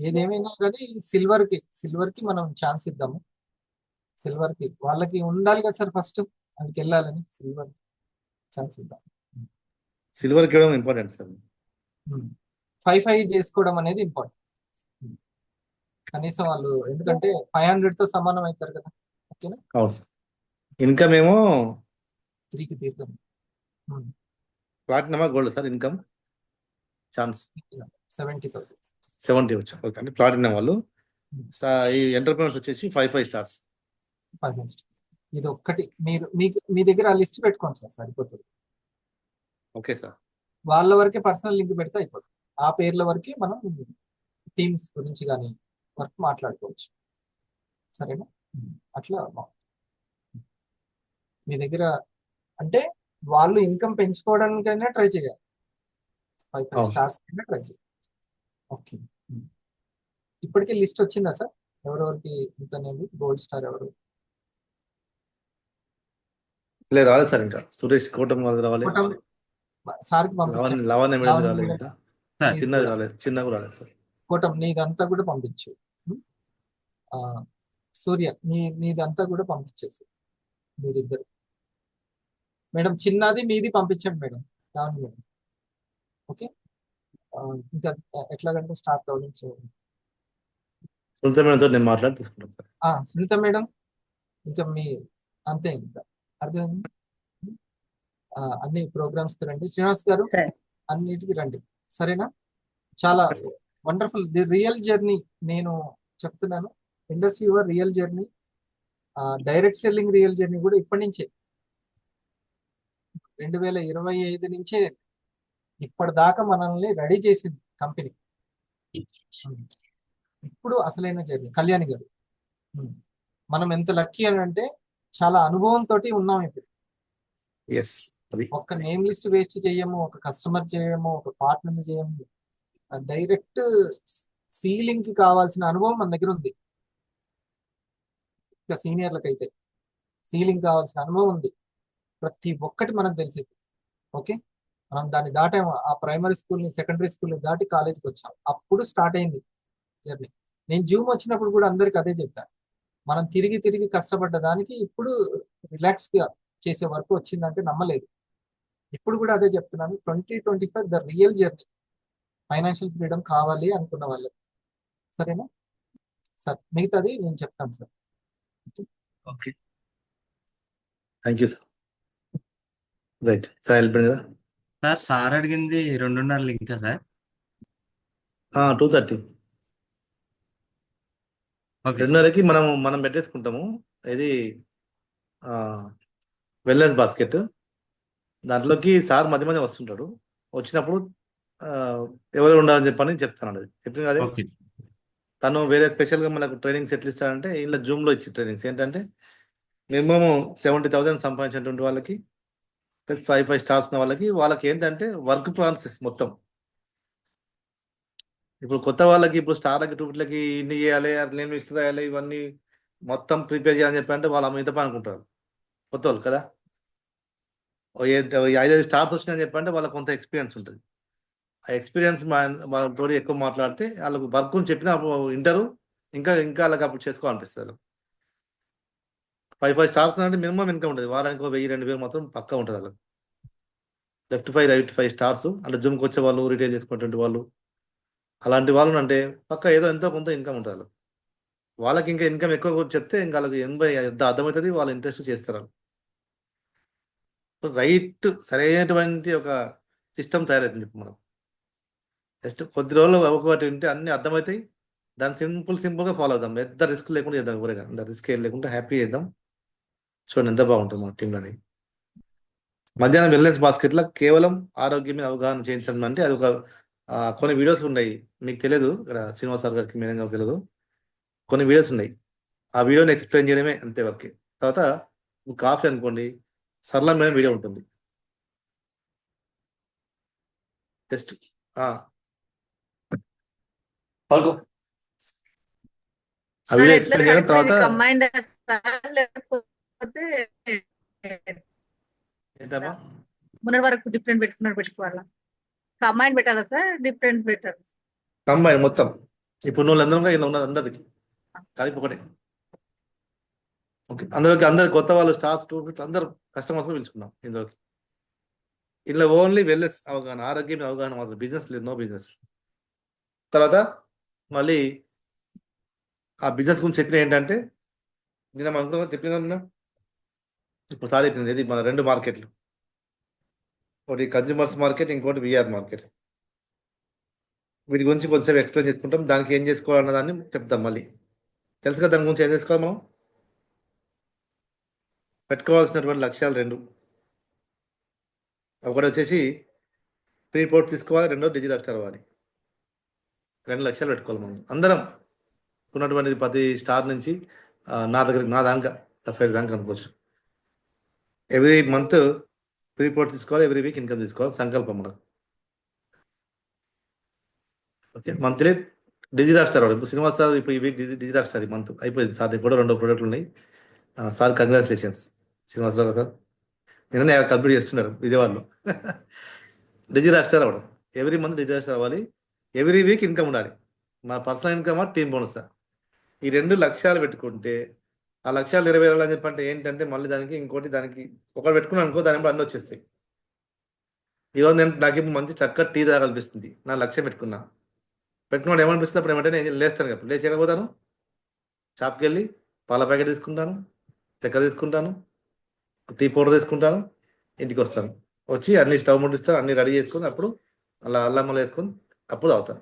ఏదేమైనా కానీ సిల్వర్ కి మనం ఛాన్స్ ఇద్దాము. సిల్వర్ కి వాళ్ళకి ఉండాలి కదా సార్, ఫస్ట్ అందుకు వెళ్ళాలని సిల్వర్ ఛాన్స్ ఇద్దాం. సిల్వర్ కి ఇవ్వడం ఇంపార్టెంట్ సార్. 5 చేసుకోవడం అనేది ఇంపార్టెంట్. కనీసం వాళ్ళు ఎందుకంటే 500 తో సమానం అవుతారు కదా. ఓకేనా? అవును సార్. ఇన్కమ్ ఏమో 3కి తీర్థం. ప్లాటినమా గోల్డ్ సార్? Income chance 70,000. 70 వచ్చా. ఓకే అండి. ప్లాటినం వాళ్ళు ఈ ఎంటర్ప్రినర్స్ వచ్చేసి 5 స్టార్స్. 5 ఇది ఒక్కటి మీరు మీ దగ్గర ఆ లిస్ట్ పెట్టుకోండి సార్, సరిపోతుంది. Okay sir. వాళ్ళ వరకే పర్సనల్ లింక్ పెడితే అయిపోతుంది. ఆ పేర్ల వరకే మనం టీమ్స్ గురించి కానీ వర్క్ మాట్లాడుకోవచ్చు. సరేనా? అట్లా మీ దగ్గర అంటే వాళ్ళు ఇన్కమ్ పెంచుకోవడానికైనా ట్రై చేయాలి. 5 స్టార్స్ కైనా ట్రై చేయాలి. ఓకే, ఇప్పటికే లిస్ట్ వచ్చిందా సార్? ఎవరెవరికి ఇంతనేది గోల్డ్ స్టార్ ఎవరు? లేదు, రాలేదు సార్. ఇంకా సురేష్ కోటం వాళ్ళది రావాలి. సార్కి పంపించండి. లవణ్య మేడం రాలేదు. ఇంకా సార్. చిన్నది రాలేదు. చిన్నగా రాలేదు సార్. కోటం నీదంతా కూడా పంపించు. సూర్య నీదంతా కూడా పంపించేసి మీరిద్దరు. మేడం చిన్నది మీది పంపించండి మేడం, రావండి మేడం. ఓకే, ఇంకా ఎట్లాగంటే స్టార్ట్ అవ్వడం. సునీత మేడంతో నేను మాట్లాడి తీసుకుంటాను సార్. సునీత మేడం, ఇంకా మీ అంతే ఇంకా అర్థం. అన్ని ప్రోగ్రామ్స్ కి రండి శ్రీనివాస్ గారు, సరే అన్నిటికి రండి, సరేనా? చాలా వండర్ఫుల్, ది రియల్ జర్నీ నేను చెప్తున్నాను. Industry your real journey, direct selling real journey కూడా ఇప్పటి నుంచే 2025 నుంచే ఇప్పటిదాకా మనల్ని రెడీ చేసింది కంపెనీ. ఇప్పుడు అసలైన జర్నీ కళ్యాణి గారు. మనం ఎంత లక్కీ అని అంటే చాలా అనుభవంతో ఉన్నాం ఇప్పుడు. ఎస్, అది ఒక్క నేమ్ లిస్ట్ వేస్ట్ చేయము, ఒక కస్టమర్ చేయము, ఒక పార్ట్నర్ చేయము, డైరెక్ట్ సీలింగ్ కి కావాల్సిన అనుభవం మన దగ్గర ఉంది. ఇంకా సీనియర్లకు అయితే సీలింగ్ కావాల్సిన అనుభవం ఉంది, ప్రతి ఒక్కటి మనకు తెలిసింది. ఓకే, మనం దాన్ని దాటాము. ఆ ప్రైమరీ స్కూల్ని సెకండరీ స్కూల్ని దాటి కాలేజ్కి వచ్చాం, అప్పుడు స్టార్ట్ అయింది జర్నీ. నేను జూమ్ వచ్చినప్పుడు కూడా అందరికి అదే చెప్పాను, మనం తిరిగి తిరిగి కష్టపడ్డ దానికి ఇప్పుడు రిలాక్స్ గా చేసే వరకు వచ్చిందంటే నమ్మలేదు. ఇప్పుడు కూడా అదే చెప్తున్నాను, 2025 the real journey. Financial freedom కావాలి అనుకున్న వాళ్ళు, సరేనా సార్? మిగతాది నేను చెప్తాను sir. Okay thank you sir. Right sir, వెళ్ళిపోయింది కదా. సార్, సార్ అడిగింది 2:30 ఇంకా సార్. 2:30 okay sir. 2:30కి మనం పెట్టేసుకుంటాము. ఇది వెల్నెస్ బాస్కెట్, దాంట్లోకి సార్ మధ్య మధ్య వస్తుంటాడు. వచ్చినప్పుడు ఎవరు ఉండాలని చెప్పని చెప్తాను. అది చెప్పింది అదే. ఓకే తను వేరే స్పెషల్గా మనకు ట్రైనింగ్స్ ఎట్లా ఇస్తాడంటే, ఇలా జూమ్లో ఇచ్చే ట్రైనింగ్స్ ఏంటంటే, మినిమం 70,000 సంపాదించినటువంటి వాళ్ళకి, ప్లస్ 5 స్టార్స్ ఉన్న వాళ్ళకి ఏంటంటే వర్క్ ప్రాసెస్ మొత్తం. ఇప్పుడు కొత్త వాళ్ళకి, ఇప్పుడు స్టార్లకి, టూట్లకి ఇన్ని చేయాలి, నేను ఇష్ట రాయాలి, ఇవన్నీ మొత్తం ప్రిపేర్ చేయాలని చెప్పంటే వాళ్ళు మిగతా పని అనుకుంటారు కొత్త వాళ్ళు కదా. 5 స్టార్స్ వచ్చినాయని చెప్పంటే వాళ్ళకి కొంత ఎక్స్పీరియన్స్ ఉంటుంది. ఆ ఎక్స్పీరియన్స్ వాళ్ళతో ఎక్కువ మాట్లాడితే వాళ్ళకు వర్క్ చెప్పిన ఇంటరు ఇంకా వాళ్ళకి అప్పుడు చేసుకోవాలనిపిస్తుంది. 5 స్టార్స్ అంటే మినిమం ఇన్కమ్ ఉంటుంది, వారానికి 1,000-2,000 మాత్రం పక్కా ఉంటుంది వాళ్ళకి. లెఫ్ట్ 5 రైట్ 5 స్టార్స్ అంటే జుమ్కి వచ్చే వాళ్ళు, రిటైల్ చేసుకునేటువంటి వాళ్ళు, అలాంటి వాళ్ళు అంటే పక్క ఏదో ఎంతో కొంత ఇన్కమ్ ఉంటుంది వాళ్ళకి. ఇంకా ఇన్కమ్ ఎక్కువ చెప్తే ఇంకా వాళ్ళకి అర్థమవుతుంది, వాళ్ళు ఇంట్రెస్ట్ చేస్తారు. రైట్ సరైనటువంటి ఒక సిస్టమ్ తయారవుతుంది. ఇప్పుడు మనం జస్ట్ కొద్ది రోజులు ఒకటి ఉంటే అన్ని అర్థమవుతాయి, దాన్ని సింపుల్గా ఫాలో అవుదాం. పెద్ద రిస్క్ లేకుండా చేద్దాం, ఎవరైనా అంత రిస్క్ ఏం లేకుండా హ్యాపీ చేద్దాం. చూడండి ఎంత బాగుంటుంది మన టీంలోని. మధ్యాహ్నం వెల్నెస్ బాస్కెట్లో కేవలం ఆరోగ్యం మీద అవగాహన చేయించడం అంటే అది ఒక కొన్ని వీడియోస్ ఉన్నాయి, మీకు తెలియదు, ఇక్కడ శ్రీనివాస్ సార్ గారికి మేడం గారికి తెలియదు. కొన్ని వీడియోస్ ఉన్నాయి, ఆ వీడియోని ఎక్స్ప్లెయిన్ చేయడమే అంతే వరకే. తర్వాత కాఫీ అనుకోండి, సరళ మేడం వీడియో ఉంటుంది, జస్ట్ పడుకో ఆ వీడియో ఎక్స్ప్లెయిన్ చేయడం. తర్వాత కంబైండ్ లేకపోతే ఏంటమ్మా మొన్నటి వరకు డిఫరెంట్ పెట్టుకోవాలా? కంబైండ్ పెట్టాలా సార్, డిఫరెంట్ పెట్టాలా? కంబైన్ మొత్తం ఇప్పుడు నువ్వు అందరూ ఇలా ఉన్నది అందరికి కలిపి ఒకటే. ఓకే, అందరు కొత్త వాళ్ళు, స్టార్స్, అందరు కస్టమర్స్ పిలుచుకున్నాం ఇందులోకి. ఇలా ఓన్లీ వెల్నెస్ అవగాహన, ఆరోగ్యం అవగాహన మాత్రం, బిజినెస్ లేదు, నో బిజినెస్. తర్వాత మళ్ళీ ఆ బిజినెస్ గురించి చెప్పిన ఏంటంటే, నేను అనుకున్నా చెప్పిన ఇప్పుడు సార్ చెప్పింది, ఇది మన 2 మార్కెట్లు, ఒకటి కన్జ్యూమర్స్ మార్కెట్, ఇంకోటి విఆర్ మార్కెట్. వీటి గురించి కొంచెం ఎక్స్ప్లెయిన్ చేసుకుంటాం, దానికి ఏం చేసుకోవాలన్న దాన్ని చెప్తాం. మళ్ళీ తెలుసుగా దాని గురించి ఏం చేసుకోవాలి మనం. పెట్టుకోవాల్సినటువంటి లక్ష్యాలు 2, ఒకటి వచ్చేసి 3 పోర్ట్స్ తీసుకోవాలి, 2 డిజిటల్ స్టార్ అవ్వాలి. 2 లక్షలు పెట్టుకోవాలి మనం అందరం. ఉన్నటువంటి 10 స్టార్ నుంచి నా దాకా 5 దాకా అనుకోవచ్చు. ఎవ్రీ మంత్ 3 పోర్ట్స్ తీసుకోవాలి, ఎవ్రీ వీక్ ఇన్కమ్ తీసుకోవాలి, సంకల్పం మనకు. ఓకే, మంత్లీ డిజిటల్ స్టార్ అవ్వాలి. ఇప్పుడు శ్రీనివాస్ సార్ ఇప్పుడు ఈ వీక్ డిజిటల్ స్టార్ మంత్ అయిపోయింది. సార్ కూడా 2 ప్రోడక్ట్లు ఉన్నాయి. సార్ కంగ్రాచులేషన్స్ శ్రీనివాసరావు సార్, నిన్న కంప్లీట్ చేస్తున్నారు విజయవాడలో. డిజిటల్ స్టార్ అవ్వడం, ఎవ్రీ మంత్ డిజిటల్ స్టార్ అవ్వాలి, ఎవ్రీ వీక్ ఇన్కమ్ ఉండాలి. మన పర్సనల్ ఇన్కమ్ టీమ్ బోనస్. ఈ 2 లక్ష్యాలు పెట్టుకుంటే, ఆ లక్ష్యాలు నెరవేరాలని చెప్పంటే ఏంటంటే మళ్ళీ దానికి ఇంకోటి, దానికి ఒకటి పెట్టుకున్నాను అనుకో, దాని అన్నీ వచ్చేస్తాయి. ఈరోజు నాకు ఇప్పుడు మంచి చక్కటి టీ తాగాలనిపిస్తుంది, నా లక్ష్యం పెట్టుకున్నాడు ఏమనిపిస్తుంది అప్పుడు ఏమంటే నేను లేస్తాను కదా, లేకపోతాను షాప్కి వెళ్ళి పాల ప్యాకెట్ తీసుకుంటాను, చక్కెర తీసుకుంటాను, టీ పౌడర్ తీసుకుంటాను, ఇంటికి వస్తాను, వచ్చి అన్ని స్టవ్ ముట్టిస్తాను, అన్ని రెడీ చేసుకొని అప్పుడు అలా అల్లమ్మలు వేసుకొని అప్పుడు తాగుతాను.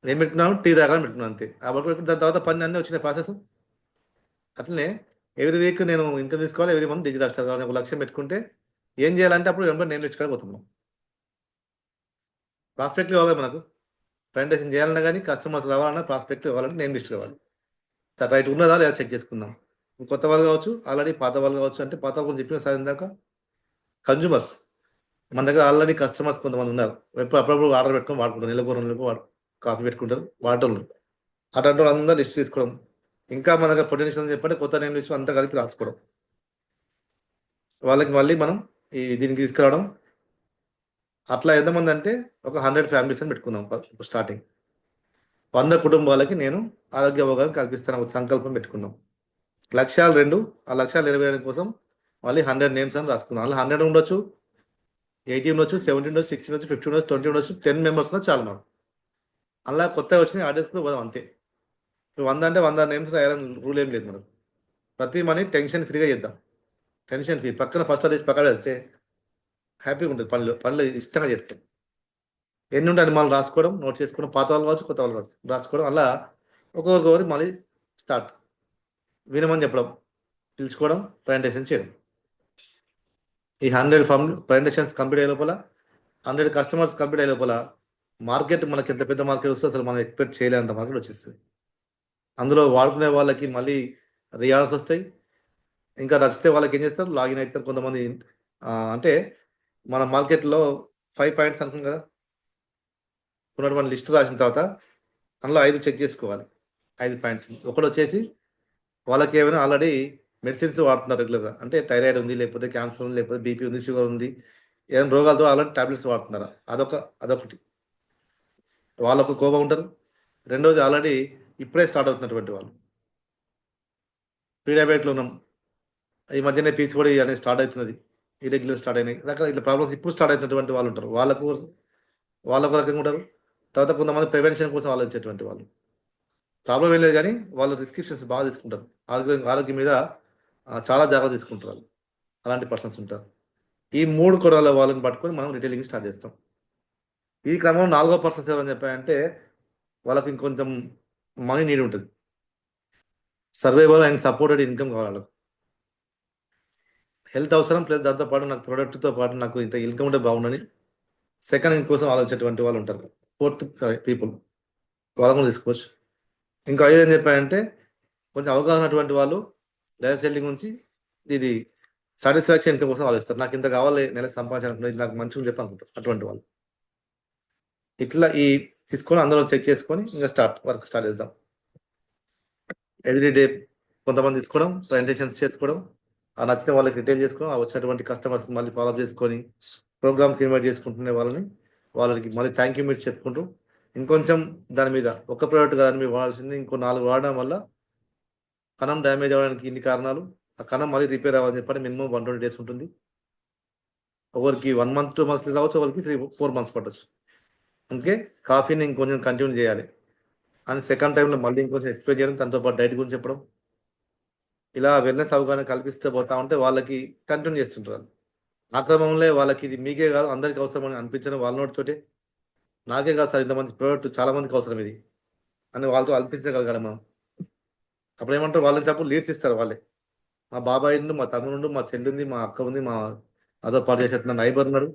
నేను పెట్టుకున్నాను టీ తాగాలని పెట్టుకున్నాను అంతే. దాని తర్వాత పని అన్నీ వచ్చిన ప్రాసెస్. అట్లనే ఎవ్రీ వీక్ నేను ఇన్కమ్ తీసుకోవాలి, ఎవ్రీ మంత్ డిజిటల్ స్టార్ కావాలి, ఒక లక్ష్యం పెట్టుకుంటే ఏం చేయాలంటే అప్పుడు వెంబడి నేను తెచ్చుకోలేకపోతున్నాం. ప్రాస్పెక్ట్ కావాలి మనకు, ప్రెజెంటేషన్ చేయాలన్నా కానీ కస్టమర్స్ రావాలన్నా ప్రాస్పెక్ట్ కావాలంటే నేమ్ లిస్ట్ కావాలి. సార్ రైట్ ఉన్నదా లేదా చెక్ చేసుకుందాం. కొత్త వాళ్ళు కావచ్చు, ఆల్రెడీ పాత వాళ్ళు కావచ్చు. అంటే పాత వాళ్ళు చెప్పిన సార్ ఇందాక కన్జ్యూమర్స్ మన దగ్గర ఆల్రెడీ కస్టమర్స్ కొంతమంది ఉన్నారు, అప్పుడప్పుడు ఆర్డర్ పెట్టుకొని వాడుకుంటారు, నెలకు 2 నెలలకు కాఫీ పెట్టుకుంటారు, వాడటం. అటువంటి వాళ్ళు అందరూ లిస్ట్ తీసుకోవడం, ఇంకా మన దగ్గర పొటెన్షియల్ చెప్పంటే కొత్త నేమ్ లిస్ట్ అంతా కలిపి రాసుకోవడం, వాళ్ళకి మళ్ళీ మనం దీనికి తీసుకురావడం. అట్లా ఎంతమంది అంటే ఒక 100 ఫ్యామిలీస్ అని పెట్టుకున్నాం స్టార్టింగ్. 100 కుటుంబాలకి నేను ఆరోగ్య అవగాహన కల్పిస్తాను ఒక సంకల్పం పెట్టుకున్నాం. లక్ష్యాలు 2, ఆ లక్ష్యాలు నెరవేరడం కోసం మళ్ళీ 100 నేమ్స్ అని రాసుకున్నాం. అలా 100 ఉండొచ్చు, 80 ఉండొచ్చు, 70 ఉండొచ్చు, 60 ఉండొచ్చు, 50 ఉండొచ్చు, 20 ఉండొచ్చు, 10 మెంబర్స్ చాలా మనం. అలా కొత్తగా వచ్చిన ఆర్డర్స్ కూడా పోదాం అంతే. 100 అంటే 100 నేమ్స్ రాయాలని రూల్ ఏం లేదు మనకు. ప్రతి మనీ టెన్షన్ ఫ్రీగా చేద్దాం. టెన్షన్ ఫ్రీ పక్కన ఫస్ట్ అది పక్కన వేస్తే హ్యాపీగా ఉంటుంది. పనులు ఇష్టంగా చేస్తాం. ఎన్ని ఉంటాయి మళ్ళీ రాసుకోవడం, నోట్ చేసుకోవడం, పాత వాళ్ళు కావచ్చు, కొత్త వాళ్ళు కావచ్చు, రాసుకోవడం. అలా ఒక్కొక్కరి మళ్ళీ స్టార్ట్ వినమని చెప్పడం, పిలుచుకోవడం, ప్రజెంటేషన్ చేయడం. ఈ 100 ప్రజెంటేషన్స్ కంప్లీట్ అయ్యే లోపల, 100 కస్టమర్స్ కంప్లీట్ అయ్యే లోపల మార్కెట్ మనకి ఎంత పెద్ద మార్కెట్ వస్తుందో అసలు మనం ఎక్స్పెక్ట్ చేయలేనంత మార్కెట్ వచ్చేస్తుంది. అందులో వాడుకునే వాళ్ళకి మళ్ళీ రియార్డ్స్ వస్తాయి. ఇంకా నచ్చితే వాళ్ళకి ఏం చేస్తారు, లాగిన్ అవుతారు కొంతమంది. అంటే మన మార్కెట్లో 5 పాయింట్స్ అనుకున్నాం కదా, ఉన్నటువంటి లిస్ట్ రాసిన తర్వాత అందులో 5 చెక్ చేసుకోవాలి. 5 పాయింట్స్. ఒకటి వచ్చేసి వాళ్ళకి ఏమైనా ఆల్రెడీ మెడిసిన్స్ వాడుతున్నారు రెగ్యులర్గా, అంటే థైరాయిడ్ ఉంది, లేకపోతే క్యాన్సర్ ఉంది, లేకపోతే బీపీ ఉంది, షుగర్ ఉంది, ఏదైనా రోగాలతో ఆల్రెడీ టాబ్లెట్స్ వాడుతున్నారా, అదొకటి. వాళ్ళొక కోపం ఉంటారు. రెండోది ఆల్రెడీ ఇప్పుడే స్టార్ట్ అవుతున్నటువంటి వాళ్ళు, ప్రీ డయాబెటిక్లో ఉన్నాం, ఈ మధ్యనే పీసీఓడి అనేది స్టార్ట్ అవుతున్నది, ఇరెగ్యులర్ స్టార్ట్ అయినాయి, రకరకాల ఇట్లా ప్రాబ్లమ్స్ ఇప్పుడు స్టార్ట్ అవుతున్నటువంటి వాళ్ళు ఉంటారు. వాళ్ళకు రకంగా ఉంటారు. తర్వాత కొంతమంది ప్రివెన్షన్ కోసం ఆలోచించేటువంటి వాళ్ళు, ప్రాబ్లం ఏం లేదు కానీ వాళ్ళు రిస్క్రిప్షన్స్ బాగా తీసుకుంటారు, ఆరోగ్యం మీద చాలా జాగ్రత్త తీసుకుంటారు వాళ్ళు. అలాంటి పర్సన్స్ ఉంటారు. ఈ 3 కొనాల వాళ్ళని పట్టుకొని మనం రిటైలింగ్ స్టార్ట్ చేస్తాం. ఈ క్రమంలో 4వ పర్సన్స్ ఎవరని చెప్పారంటే వాళ్ళకి ఇంకొంచెం మనీ నీడ్ ఉంటుంది, సర్వైవల్ అండ్ సపోర్టెడ్ ఇన్కమ్ కావాలి. హెల్త్ అవసరం, ప్లస్ దాంతోపాటు నాకు ప్రొడక్ట్తో పాటు నాకు ఇంత ఇన్కమ్ ఉంటే బాగుండని సెకండ్ కోసం ఆలోచించేటువంటి వాళ్ళు ఉంటారు. 4th పీపుల్ వాళ్ళని తీసుకోవచ్చు. ఇంకా 5 ఏం చెప్పాయంటే కొంచెం అవగాహన అటువంటి వాళ్ళు డైరెక్ట్ సెల్లింగ్ నుంచి ఇది సాటిస్ఫాక్షన్ ఇన్కమ్ కోసం ఆలోచిస్తారు. నాకు ఇంత కావాలి నెలకు సంపాదించాలనుకుంటే, ఇది నాకు మంచిగా చెప్పి అనుకుంటారు అటువంటి వాళ్ళు. ఇట్లా తీసుకొని అందరూ చెక్ చేసుకొని ఇంకా వర్క్ స్టార్ట్ చేద్దాం. ఎవ్రీడే కొంతమంది తీసుకోవడం, ప్రజెంటేషన్స్ చేసుకోవడం, ఆ నచ్చిన వాళ్ళకి రిటైల్ చేసుకోవడం, ఆ వచ్చినటువంటి కస్టమర్స్ మళ్ళీ ఫాలోఅప్ చేసుకొని ప్రోగ్రామ్స్ ఇన్వైట్ చేసుకుంటునే వాళ్ళకి మళ్ళీ థ్యాంక్ యూ మీరు చెప్పుకుంటూ ఇంకొంచెం దాని మీద ఒక ప్రోడక్ట్ దాని మీద వాడాల్సింది ఇంకో 4 వాడడం వల్ల కణం డ్యామేజ్ అవ్వడానికి ఇన్ని కారణాలు, ఆ కణం మళ్ళీ రిపేర్ అవ్వాలని చెప్పండి మినిమం 120 days ఉంటుంది. ఒకరికి 1 month 2 months రావచ్చు, ఒకరికి 3-4 months పట్టచ్చు. అందుకే కాఫీని ఇంకొంచెం కంటిన్యూ చేయాలి అని సెకండ్ టైంలో మళ్ళీ ఇంకొంచెం ఎక్స్ప్లెయిన్ చేయడం, దాంతో పాటు డైట్ గురించి చెప్పడం, ఇలా వెల్నెస్ అవగాహన కల్పిస్తూ పోతా ఉంటే వాళ్ళకి కంటిన్యూ చేస్తుంటారు. ఆ క్రమంలో వాళ్ళకి ఇది మీకే కాదు అందరికీ అవసరం అని అనిపించడం వాళ్ళ నోటితోటే, నాకే కాదు సార్ ఇంతమంది ప్రోడక్ట్ చాలా మందికి అవసరం ఇది అని వాళ్ళతో అనిపించగలగాలి మనం. అప్పుడు ఏమంటారు, వాళ్ళకి చెప్పు లీడ్స్ ఇస్తారు వాళ్ళే. మా బాబాయ్ ఉండు, మా తమ్ముడు, మా చెల్లి ఉంది, మా అక్క ఉంది, మా అదో పాటు చేసేట్టు నైబర్ ఉన్నారు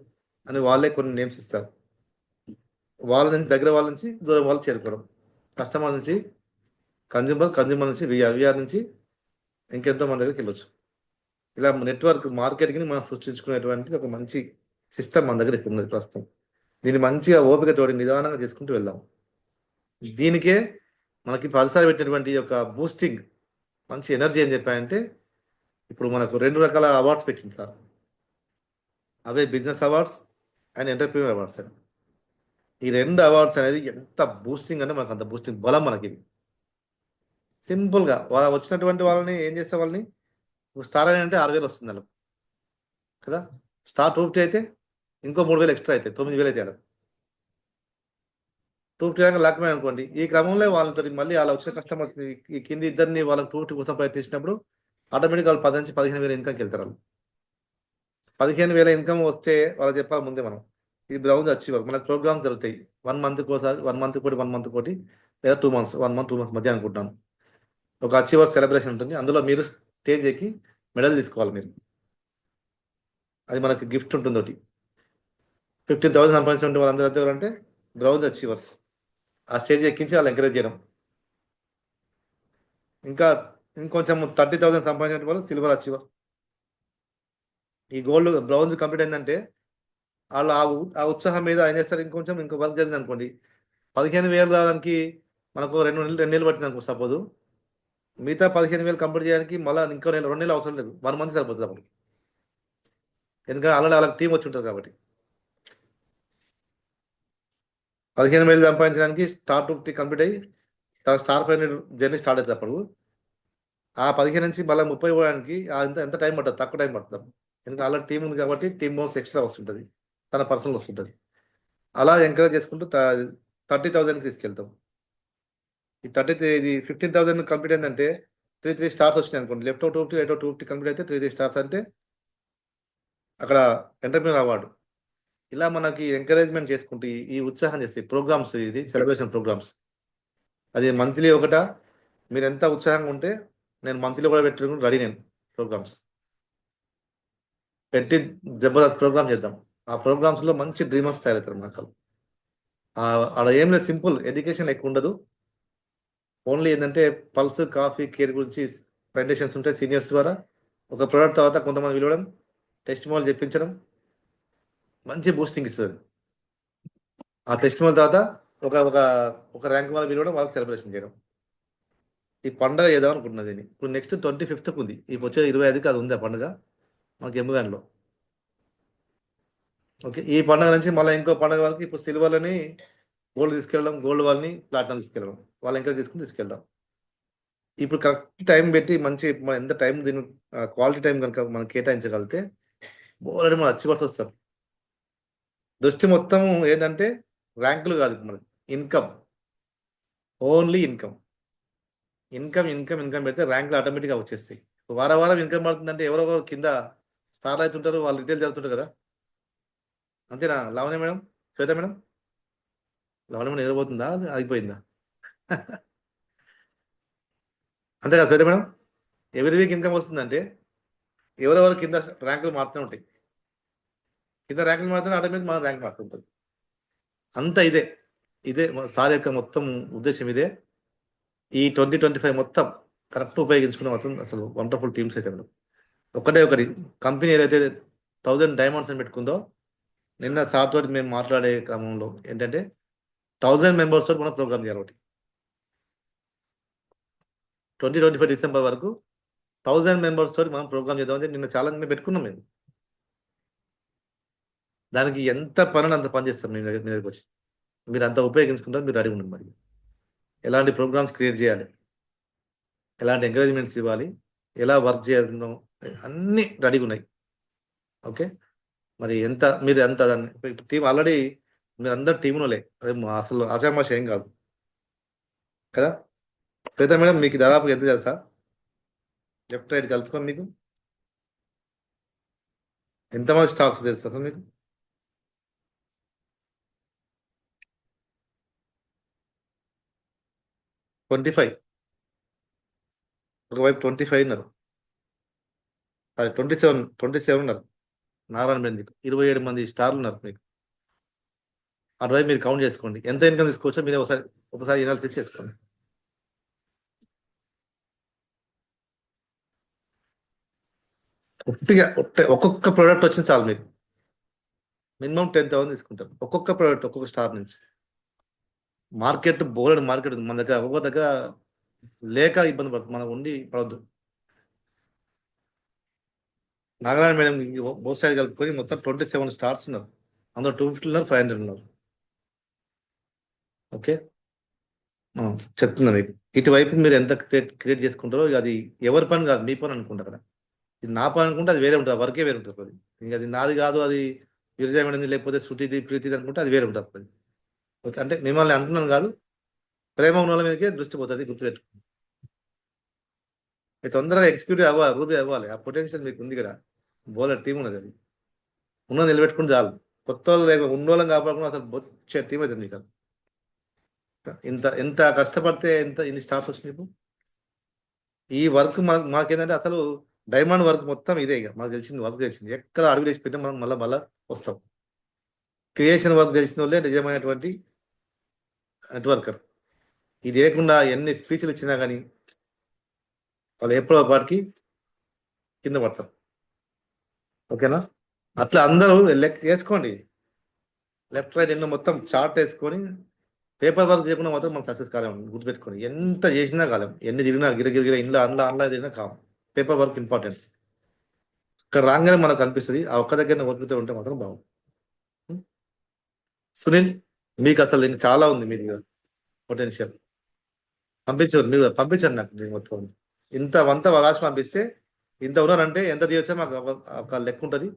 అని వాళ్ళే కొన్ని నేమ్స్ ఇస్తారు. వాళ్ళ నుంచి దగ్గర వాళ్ళ నుంచి దూరం వాళ్ళు చేరుకోవడం, కస్టమర్ నుంచి కన్జ్యూమర్ నుంచి విఆర్ నుంచి ఇంకెంతో మంది దగ్గరికి వెళ్ళొచ్చు. ఇలా నెట్వర్క్ మార్కెటింగ్ని మనం సృష్టించుకునేటువంటి ఒక మంచి సిస్టమ్ మన దగ్గర ఇప్పుడు ఉన్నది ప్రస్తుతం. దీన్ని మంచిగా ఓపికతోటి నిదానంగా చేసుకుంటూ వెళ్దాం. దీనికే మనకి పరిసర పెట్టినటువంటి ఒక బూస్టింగ్ మంచి ఎనర్జీ అని చెప్పాయంటే ఇప్పుడు మనకు 2 రకాల అవార్డ్స్ పెట్టింది sir. Away business awards and entrepreneur awards. ఈ 2 అవార్డ్స్ అనేది ఎంత బూస్టింగ్ అంటే మనకు అంత బూస్టింగ్ బలం మనకి. సింపుల్గా వచ్చినటువంటి వాళ్ళని ఏం చేస్తే వాళ్ళని స్టార్ అని అంటే 6,000 వస్తుంది వాళ్ళకు కదా. స్టార్ 250 అయితే ఇంకో 3,000 ఎక్స్ట్రా అవుతాయి, 9,000 అయితే వాళ్ళకు. 250 లాక్మే అనుకోండి. ఈ క్రమంలో వాళ్ళతో మళ్ళీ అలా వచ్చిన కస్టమర్స్ ఈ కింది ఇద్దరిని వాళ్ళకి 250 కోసం ప్రయత్నించినప్పుడు ఆటోమేటిక్ వాళ్ళు 10 నుంచి 15,000 ఇన్కమ్కి వెళ్తారు. వాళ్ళు 15,000 ఇన్కమ్ వస్తే వాళ్ళకి చెప్పాలి ముందే మనం, ఈ బ్రౌజ్ అచీవర్ మనకు ప్రోగ్రామ్స్ జరుగుతాయి 1 మంత్కి ఒకసారి, 1 మంత్ కోటి 1 మంత్ కోటి, లేదా 2 మంత్స్ 1 మంత్ 2 మంత్స్ మధ్య అనుకుంటున్నాను. ఒక అచీవర్ సెలబ్రేషన్ ఉంటుంది, అందులో మీరు స్టేజ్ ఎక్కి మెడల్ తీసుకోవాలి మీరు. అది మనకి గిఫ్ట్ ఉంటుంది ఒకటి. 15,000 సంపాదించిన వాళ్ళందరూ ఎవరంటే బ్రౌజ్ అచీవర్స్. ఆ స్టేజ్ ఎక్కించి వాళ్ళు ఎంకరేజ్ చేయడం. ఇంకా ఇంకొంచెం 30,000 సంపాదించిన వాళ్ళు సిల్వర్ అచీవర్. ఈ గోల్డ్ బ్రౌజ్ కంప్లీట్ అయిందంటే వాళ్ళు ఆ ఉత్సాహం మీద ఏం చేస్తారు, ఇంకో వర్క్ జరిగింది అనుకోండి, 15,000 రావడానికి మనకు 2 నెలలు పట్టింది అనుకో సపోజ్. మిగతా 15,000 కంప్లీట్ చేయడానికి మళ్ళీ ఇంకో 2 నెలలు అవసరం లేదు, 1 మంత్ సరిపోతుంది అప్పుడు. ఎందుకంటే ఆల్రెడీ వాళ్ళకి టీం వచ్చి ఉంటుంది కాబట్టి. 15,000 సంపాదించడానికి స్టార్ 50 కంప్లీట్ అయ్యి స్టార్ 500 జర్నీ స్టార్ట్ అవుతుంది. అప్పుడు ఆ 15 నుంచి మళ్ళీ 30 పోవడానికి ఎంత టైం పడుతుంది, తక్కువ టైం పడుతుంది. ఎందుకంటే ఆల్రెడీ టీం ఉంది కాబట్టి టీం బోనస్ ఎక్స్ట్రా వస్తుంటుంది, తన పర్సనల్ వస్తుంటుంది. అలా ఎంకరేజ్ చేసుకుంటూ 30,000కి తీసుకెళ్తాం. ఈ 15,000 కంప్లీట్ అయిందంటే 3 స్టార్స్ వచ్చినాయి అనుకోండి, లెఫ్ట్ 250 రైట్ 250 కంప్లీట్ అయితే 3 స్టార్స్ అంటే అక్కడ ఎంటర్ప్రీనర్ అవార్డు. ఇలా మనకి ఎంకరేజ్మెంట్ చేసుకుంటూ ఈ ఉత్సాహం చేస్తాయి ప్రోగ్రామ్స్. ఇది సెలబ్రేషన్ ప్రోగ్రామ్స్. అది మంత్లీ ఒకట, మీరు ఎంత ఉత్సాహంగా ఉంటే నేను మంత్లీ కూడా పెట్టుకుని రెడీ. నేను ప్రోగ్రామ్స్ పెట్టి జబర్దస్త్ ప్రోగ్రామ్ చేద్దాం. ఆ ప్రోగ్రామ్స్లో మంచి డ్రీమర్స్ తయారవుతారు మనకు. అక్కడ ఏం లేదు, సింపుల్ ఎడ్యుకేషన్ ఎక్కువ ఉండదు. ఓన్లీ ఏంటంటే పల్స్ కాఫీ కేర్ గురించి ప్రెజెంటేషన్స్ ఉంటాయి సీనియర్స్ ద్వారా. ఒక ప్రోడక్ట్ తర్వాత కొంతమంది విలవడం, టెస్ట్ మోల్ చెప్పించడం, మంచి బూస్టింగ్ ఇస్తుంది. ఆ టెస్ట్ మోల్ తర్వాత ఒక ర్యాంక్ వాళ్ళు విలవడం, వాళ్ళకి సెలబ్రేషన్ చేయడం. ఈ పండుగ ఏదో అనుకుంటున్నది. ఇప్పుడు నెక్స్ట్ 25th ఉంది, ఇప్పుడు వచ్చే 25కి అది ఉంది ఆ పండుగ మనకి ఎమ్ముగాన్లో. ఓకే, ఈ పండుగ నుంచి మళ్ళీ ఇంకో పండుగ వరకు ఇప్పుడు సిల్వర్లని గోల్డ్ తీసుకెళ్ళడం, గోల్డ్ వాళ్ళని ప్లాటినం తీసుకెళ్ళడం, వాళ్ళు ఇంకా తీసుకెళ్దాం. ఇప్పుడు కరెక్ట్ టైం పెట్టి మంచి ఎంత టైం దీని క్వాలిటీ టైం కనుక మనం కేటాయించగలిగితే బోల్డ్ మన అచీవర్స్ వస్తారు. దృష్టి మొత్తం ఏంటంటే ర్యాంకులు కాదు, మనకి ఇన్కమ్, ఓన్లీ ఇన్కమ్ పెడితే ర్యాంకులు ఆటోమేటిక్గా వచ్చేస్తాయి. వారం ఇన్కమ్ పడుతుందంటే ఎవరెవరు కింద స్టార్ అవుతుంటారు, వాళ్ళు రిటైల్ జరుగుతుంటారు కదా. అంతేనా లావణ్య మేడం, శ్వేత మేడం? లావణ్య మేడం ఎదురబోతుందా, ఆగిపోయిందా? అంతే కదా శ్వేత మేడం? ఎవ్రీ వీక్ ఇన్కమ్ వస్తుందంటే ఎవరెవరు కింద ర్యాంకులు మారుతూనే ఉంటాయి. కింద ర్యాంకులు మారుతూనే ఆటోమేటిక్ మన ర్యాంక్ మారుతుంటుంది. అంతా ఇదే సార్ యొక్క మొత్తం ఉద్దేశం. ఇదే ఈ 2025 మొత్తం కరెక్ట్ ఉపయోగించుకున్న మాత్రం అసలు వండర్ఫుల్ టీమ్స్ అయితే మేడం. ఒకటి కంపెనీ ఏదైతే 1000 డైమండ్స్ అని పెట్టుకుందో, నిన్న సార్ తోటి మేము మాట్లాడే క్రమంలో ఏంటంటే 1000 మెంబర్స్ తోటి మనం ప్రోగ్రామ్ చేయాలి. ఒకటి 2025 డిసెంబర్ వరకు 1000 మెంబర్స్ తోటి మనం ప్రోగ్రామ్ చేద్దామంటే నిన్న ఛాలెంజ్ మేము పెట్టుకున్నాం. మేము దానికి ఎంత పని అంత పని చేస్తాం మీ దగ్గరికి వచ్చి. మీరు అంత ఉపయోగించుకుంటారు, మీరు రెడీ ఉండండి. మరి ఎలాంటి ప్రోగ్రామ్స్ క్రియేట్ చేయాలి, ఎలాంటి ఎంకరేజ్మెంట్స్ ఇవ్వాలి, ఎలా వర్క్ చేయాలో అన్నీ రెడీగా ఉన్నాయి. ఓకే, మరి మీరు ఎంత టీం ఆల్రెడీ మీరు అందరు టీంలోలే, అసలు ఆశామాష ఏం కాదు కదా. శ్వేత మేడం మీకు దాదాపు ఎంత తెలుసా, లెఫ్ట్ రైట్ కలుపుకొని మీకు ఎంతమంది స్టార్స్ తెలుసు అసలు మీకు? ఒకవైపు 25 ఉన్నారు, అది 27 ఉన్నారు. నారాయణ మేడం 27 మంది స్టార్లు ఉన్నారు మీకు. అటువైపు మీరు కౌంట్ చేసుకోండి ఎంత ఇన్కమ్ తీసుకోవచ్చో మీరు ఒకసారి ఎనాలిసిస్ చేసుకోండి. ఒక్కొక్క ప్రోడక్ట్ వచ్చింది చాలు, మీకు మినిమం 10,000 తీసుకుంటారు ఒక్కొక్క ప్రోడక్ట్, ఒక్కొక్క స్టార్ నుంచి. మార్కెట్ బోల్డ్ మార్కెట్ ఉంది మన దగ్గర, ఒక్కొక్క దగ్గర లేక ఇబ్బంది పడుతుంది, మనకు ఉండి పడవద్దు. నాగాలాండ్ మేడం బోత్ సైడ్ కలుపుకొని మొత్తం 27 స్టార్స్ ఉన్నారు, అందులో 250 ఉన్నారు, 500 ఉన్నారు. ఓకే, చెప్తున్నా మీకు. ఇటువైపు మీరు ఎంత క్రియేట్ చేసుకుంటారో అది ఎవరి పని కాదు, మీ పని అనుకుంటారు. అక్కడ ఇది నా పని అనుకుంటే అది వేరే ఉంటుంది, వర్కే వేరే ఉంటుంది. అది ఇంకా అది నాది కాదు, అది విజయ మేడం లేకపోతే శృతిది ప్రీతిది అనుకుంటే అది వేరే ఉంటుంది. అది ఓకే, అంటే మిమ్మల్ని అంటున్నాను కాదు, ప్రేమ ఉన్న వాళ్ళ మీదకే దృష్టి పోతుంది, గుర్తుపెట్టు. మీరు తొందరగా ఎగ్జిక్యూటివ్ అవ్వాలి, రూబీ అవ్వాలి. ఆ పొటెన్షియల్ మీకు ఉంది కదా, బౌలర్ టీం ఉన్నది, అది ఉన్నది నిలబెట్టుకుని చాలు. కొత్త వాళ్ళు లేక ఉన్నోళ్ళం కాపాడకుండా అసలు వచ్చే టీం అవుతుంది మీకు. ఎంత కష్టపడితే ఇన్ని స్టార్స్ వచ్చినాయి ఇప్పుడు. ఈ వర్క్ మాకేంటంటే అసలు డైమండ్ వర్క్ మొత్తం ఇదే. ఇక మాకు తెలిసింది వర్క్ తెలిసింది, ఎక్కడ అడుగు వేసి పెట్టినా మనం మళ్ళీ వస్తాం. క్రియేషన్ వర్క్ తెలిసిన వాళ్ళే నిజమైనటువంటి నెట్వర్కర్. ఇది లేకుండా ఎన్ని స్పీచ్లు ఇచ్చినా కానీ వాళ్ళు ఎప్పుడో పాటికి కింద పడతారు. ఓకేనా? అట్లా అందరూ వేసుకోండి, లెఫ్ట్ రైట్ ఎన్నో మొత్తం చార్ట్ వేసుకొని పేపర్ వర్క్ చేయకుండా మాత్రం మనం సక్సెస్ కాలేము. గుర్తుపెట్టుకోండి, ఎంత చేసినా కాలేం, ఎన్ని తిరిగినా గిరగిరిగిర ఇంట్లో అండ్లా తిరిగినా కావాలి. Paper work important. ఇక్కడ రాగానే మనకు అనిపిస్తుంది, ఆ ఒక్క దగ్గర వర్క్తో ఉంటే మాత్రం బాగుంది. సునీల్, మీకు అసలు చాలా ఉంది, మీరు పొటెన్షియల్. పంపించండి, మీరు పంపించండి నాకు మీకు మొత్తం. ఇంత రాసి పంపిస్తే ఇంత ఉన్నారంటే ఎంత తీయొచ్చో మాకు ఒక లెక్క ఉంటుంది.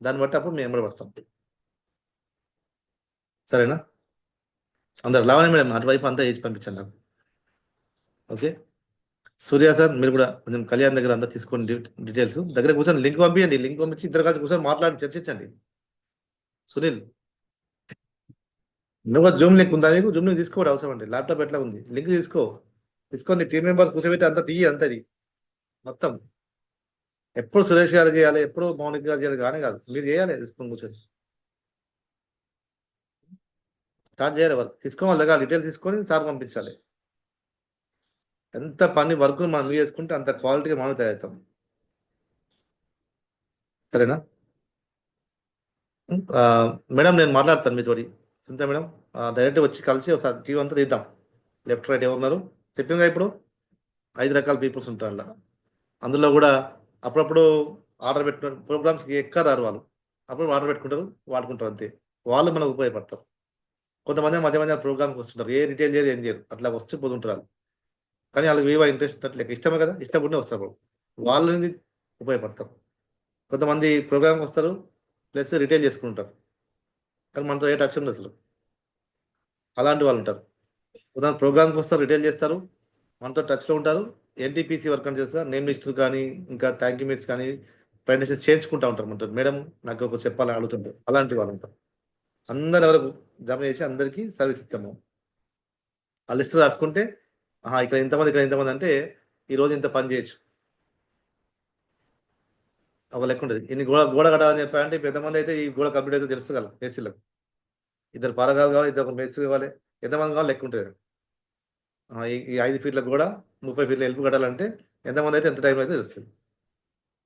దాన్ని బట్టి అప్పుడు మేము పడతాం. సరేనా? అందరు లావణ్య మేడం అటువైపు అంతా వేసి పంపించండి నాకు. ఓకే. సూర్య సార్, మీరు కూడా కొంచెం కళ్యాణ్ దగ్గర అంతా తీసుకోండి డీటెయిల్స్. దగ్గర కూర్చొని లింక్ పంపించండి, లింక్ పంపించి ఇద్దరు కలిసి కూర్చొని మాట్లాడి చర్చించండి. సునీల్, నువ్వు కూడా జూమ్ లింక్ ఉందా నీకు? జూమ్ లింక్ తీసుకోవడం అవసరం అండి, ల్యాప్టాప్ ఎట్లా ఉంది, లింక్ తీసుకొని టీం మెంబర్స్ కూర్చోబెట్టి అంతా అంతది మొత్తం. ఎప్పుడు సురేష్ గారు చేయాలి, ఎప్పుడు మౌనిక్ గారు చేయాలి కానీ కాదు, మీరు చేయాలి. తీసుకొని కూర్చొని స్టార్ట్ చేయాలి వర్క్. తీసుకోవాలి దగ్గర డీటెయిల్స్ తీసుకొని సార్ పంపించాలి. ఎంత పని వర్క్ మనం చేసుకుంటే అంత క్వాలిటీగా మనం తయారవుతాం. సరేనా? మేడం నేను మాట్లాడతాను మీతోటి, చింత మేడం. డైరెక్ట్ వచ్చి కలిసి ఒకసారి టీవీ అంతా తీద్దాం. లెఫ్ట్ రైట్ ఎవరున్నారు చెప్పిందిగా, ఇప్పుడు 5 రకాల పీపుల్స్ ఉంటారు అలా. అందులో కూడా అప్పుడప్పుడు ఆర్డర్ పెట్టుకుని ప్రోగ్రామ్స్కి ఎక్కడ రారు వాళ్ళు, అప్పుడు ఆర్డర్ పెట్టుకుంటారు, వాడుకుంటారు, అంతే. వాళ్ళు మనకు ఉపయోగపడతారు. కొంతమంది మధ్య ప్రోగ్రామ్కి వస్తుంటారు, ఏ రిటైల్ చేయరు, ఏం చేయరు, అట్లా వచ్చి పోతుంటారు. కానీ వాళ్ళకి వివా ఇంట్రెస్ట్ అట్లేక ఇష్టమే కదా, ఇష్టపడినే వస్తారు, వాళ్ళని ఉపయోగపడతారు. కొంతమంది ప్రోగ్రామ్కి వస్తారు ప్లస్ రిటైల్ చేసుకుంటారు, కానీ మనతో ఏ టచ్ ఉంది అసలు. అలాంటి వాళ్ళు ఉంటారు. ఉదాహరణ ప్రోగ్రామ్కి వస్తారు, రిటైల్ చేస్తారు, మనతో టచ్లో ఉంటారు, ఎన్టీపీసీ వర్క్ అని చేస్తారు, నేమ్ లిస్టులు కానీ ఇంకా థ్యాంక్ యూ మీట్స్ కానీ ప్రెజెంటేషన్ చేయించుకుంటూ ఉంటారు. మనతో మేడం నాకు ఒక చెప్పాలని అడుగుతుంటారు. అలాంటి వాళ్ళు ఉంటారు. అందరు ఎవరికి జమ చేసి అందరికీ సర్వీస్ ఇస్తాము. ఆ లిస్ట్ రాసుకుంటే ఇక్కడ ఇంతమంది అంటే ఈరోజు ఇంత పని చేయొచ్చు, ఒక లెక్క ఉంటుంది. ఇన్ని గోడ కట్టాలని చెప్పాలంటే ఎంతమంది అయితే ఈ గోడ కంప్లీట్ అయితే తెలుసు కదా మేస్త్రీలకు. 2 పారగాలు కావాలి, 2 మేస్త్రి కావాలి, ఎంతమంది కావాలి లెక్క ఉంటుంది. ఈ 5 ఫీట్ల గోడ 30 ఫీట్ల ఎలుపు కట్టాలంటే ఎంతమంది అయితే ఎంత టైంలో అయితే తెలుస్తుంది.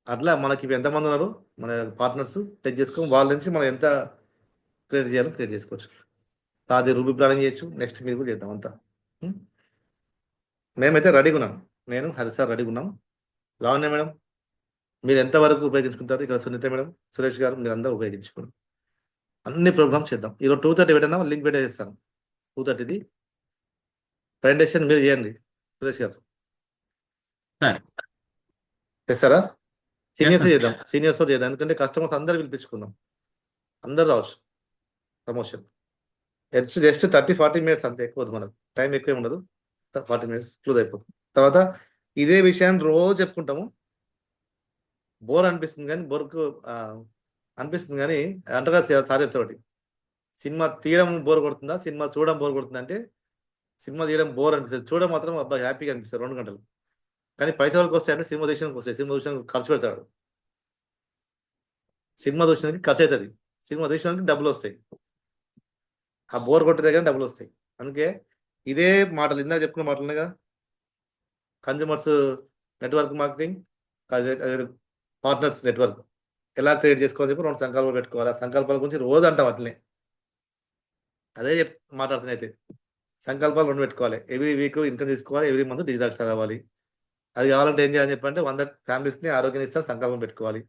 అట్లా మనకి ఎంతమంది ఉన్నారు మన పార్ట్నర్స్ చెక్ చేసుకొని వాళ్ళ నుంచి మనం ఎంత క్రియేట్ చేయాలో క్రియేట్ చేసుకోవచ్చు. అది రూబీ ప్లానింగ్ చేయొచ్చు. నెక్స్ట్ మీరు కూడా చేద్దాం అంతా. మేమైతే రెడీగా ఉన్నాం, నేను హరిసార్ రెడీగా ఉన్నాం. లావణ్య మేడం మీరు ఎంతవరకు ఉపయోగించుకుంటారు? ఇక్కడ సునీత మేడం, సురేష్ గారు మీరు అందరూ ఉపయోగించుకోండి. అన్ని ప్రోగ్రామ్స్ చేద్దాం. ఈరోజు 2:30 పెట్టినా లింక్ పెట్టేస్తాను. 2:30ది ప్రెజెంటేషన్ మీరు చేయండి సురేష్ గారు. చేస్తారా? సీనియర్స్ చేద్దాం, సీనియర్స్ కూడా చేద్దాం. ఎందుకంటే కస్టమర్స్ అందరు పిలిపించుకుందాం, అందరు రావచ్చు. ప్రమోషన్ జస్ట్ 30-40 మినిట్స్ అంతే, ఎక్కువ మనకు టైం ఎక్కువ ఉండదు. 40 మినిట్స్ క్లోజ్ అయిపోతుంది. తర్వాత ఇదే విషయాన్ని రోజు చెప్పుకుంటాము. బోర్ అనిపిస్తుంది కానీ అనిపిస్తుంది కానీ అంటగా సార్ చెప్తాడు, సినిమా తీయడం బోర్ కొడుతుందా, సినిమా చూడడం బోర్ కొడుతుందా అంటే సినిమా తీయడం బోర్ అనిపిస్తుంది, చూడడం మాత్రం అబ్బాయి హ్యాపీగా అనిపిస్తుంది 2 గంటలు. కానీ పైసలకు వస్తాయంటే సినిమా దేశానికి వస్తాయి. సినిమా దేశానికి ఖర్చు పెడతాడు, సినిమా దేశానికి ఖర్చు అవుతుంది, సినిమా దేశానికి డబ్బులు వస్తాయి. ఆ బోర్ కొట్టే దగ్గర డబ్బులు వస్తాయి. అందుకే ఇదే మాటలు ఇందాక చెప్పుకున్న మాటలు ఉన్నాయి కదా, consumers network marketing, partners network ఎలా క్రియేట్ చేసుకోవాలని చెప్పి 2 సంకల్పాలు పెట్టుకోవాలి. ఆ సంకల్పాల గురించి రోజు అంటాం అట్లనే, అదే మాట్లాడుతున్నాయి. అయితే సంకల్పాలు 2 పెట్టుకోవాలి. ఎవ్రీ వీక్ ఇన్కమ్ తీసుకోవాలి, ఎవ్రీ మంత్ డిజిటాక్స్ కావాలి. అది కావాలంటే ఏం చేయాలని చెప్పంటే 100 ఫ్యామిలీస్ని ఆరోగ్యం ఇస్తారు, సంకల్పం పెట్టుకోవాలి.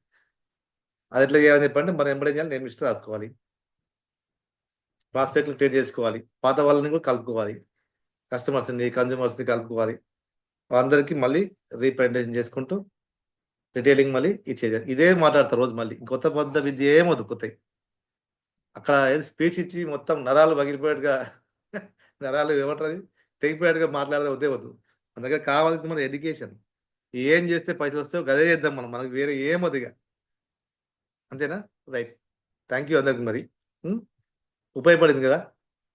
అది ఎట్లా చేయాలని చెప్పంటే మనం ఎంబడే చేయాలి, నేను ఇష్టం రాసుకోవాలి, ప్రాస్పెక్ట్లు క్రియేట్ చేసుకోవాలి, పాత వాళ్ళని కూడా కలుపుకోవాలి, కస్టమర్స్ని కన్జ్యూమర్స్ని కలుపుకోవాలి. అందరికీ మళ్ళీ రీప్రజెంటేషన్ చేసుకుంటూ రిటైలింగ్ మళ్ళీ ఇచ్చేది. ఇదే మాట్లాడతారు రోజు. మళ్ళీ కొత్త పెద్ద విద్య ఏం వదుకుతాయి. అక్కడ ఏది స్పీచ్ ఇచ్చి మొత్తం నరాలు పగిలిపోయేట్టుగా నరాలు ఏమంటారు తెగిపోయేట్టుగా మాట్లాడదే వద్దు. మన దగ్గర కావాల్సింది మన ఎడ్యుకేషన్. ఏం చేస్తే పైసలు వస్తాయో గదే చేద్దాం మనం, మనకు వేరే ఏమొద్దిగా. అంతేనా? రైట్. థ్యాంక్ యూ అందరికి మరి. ఉపయోగపడింది కదా.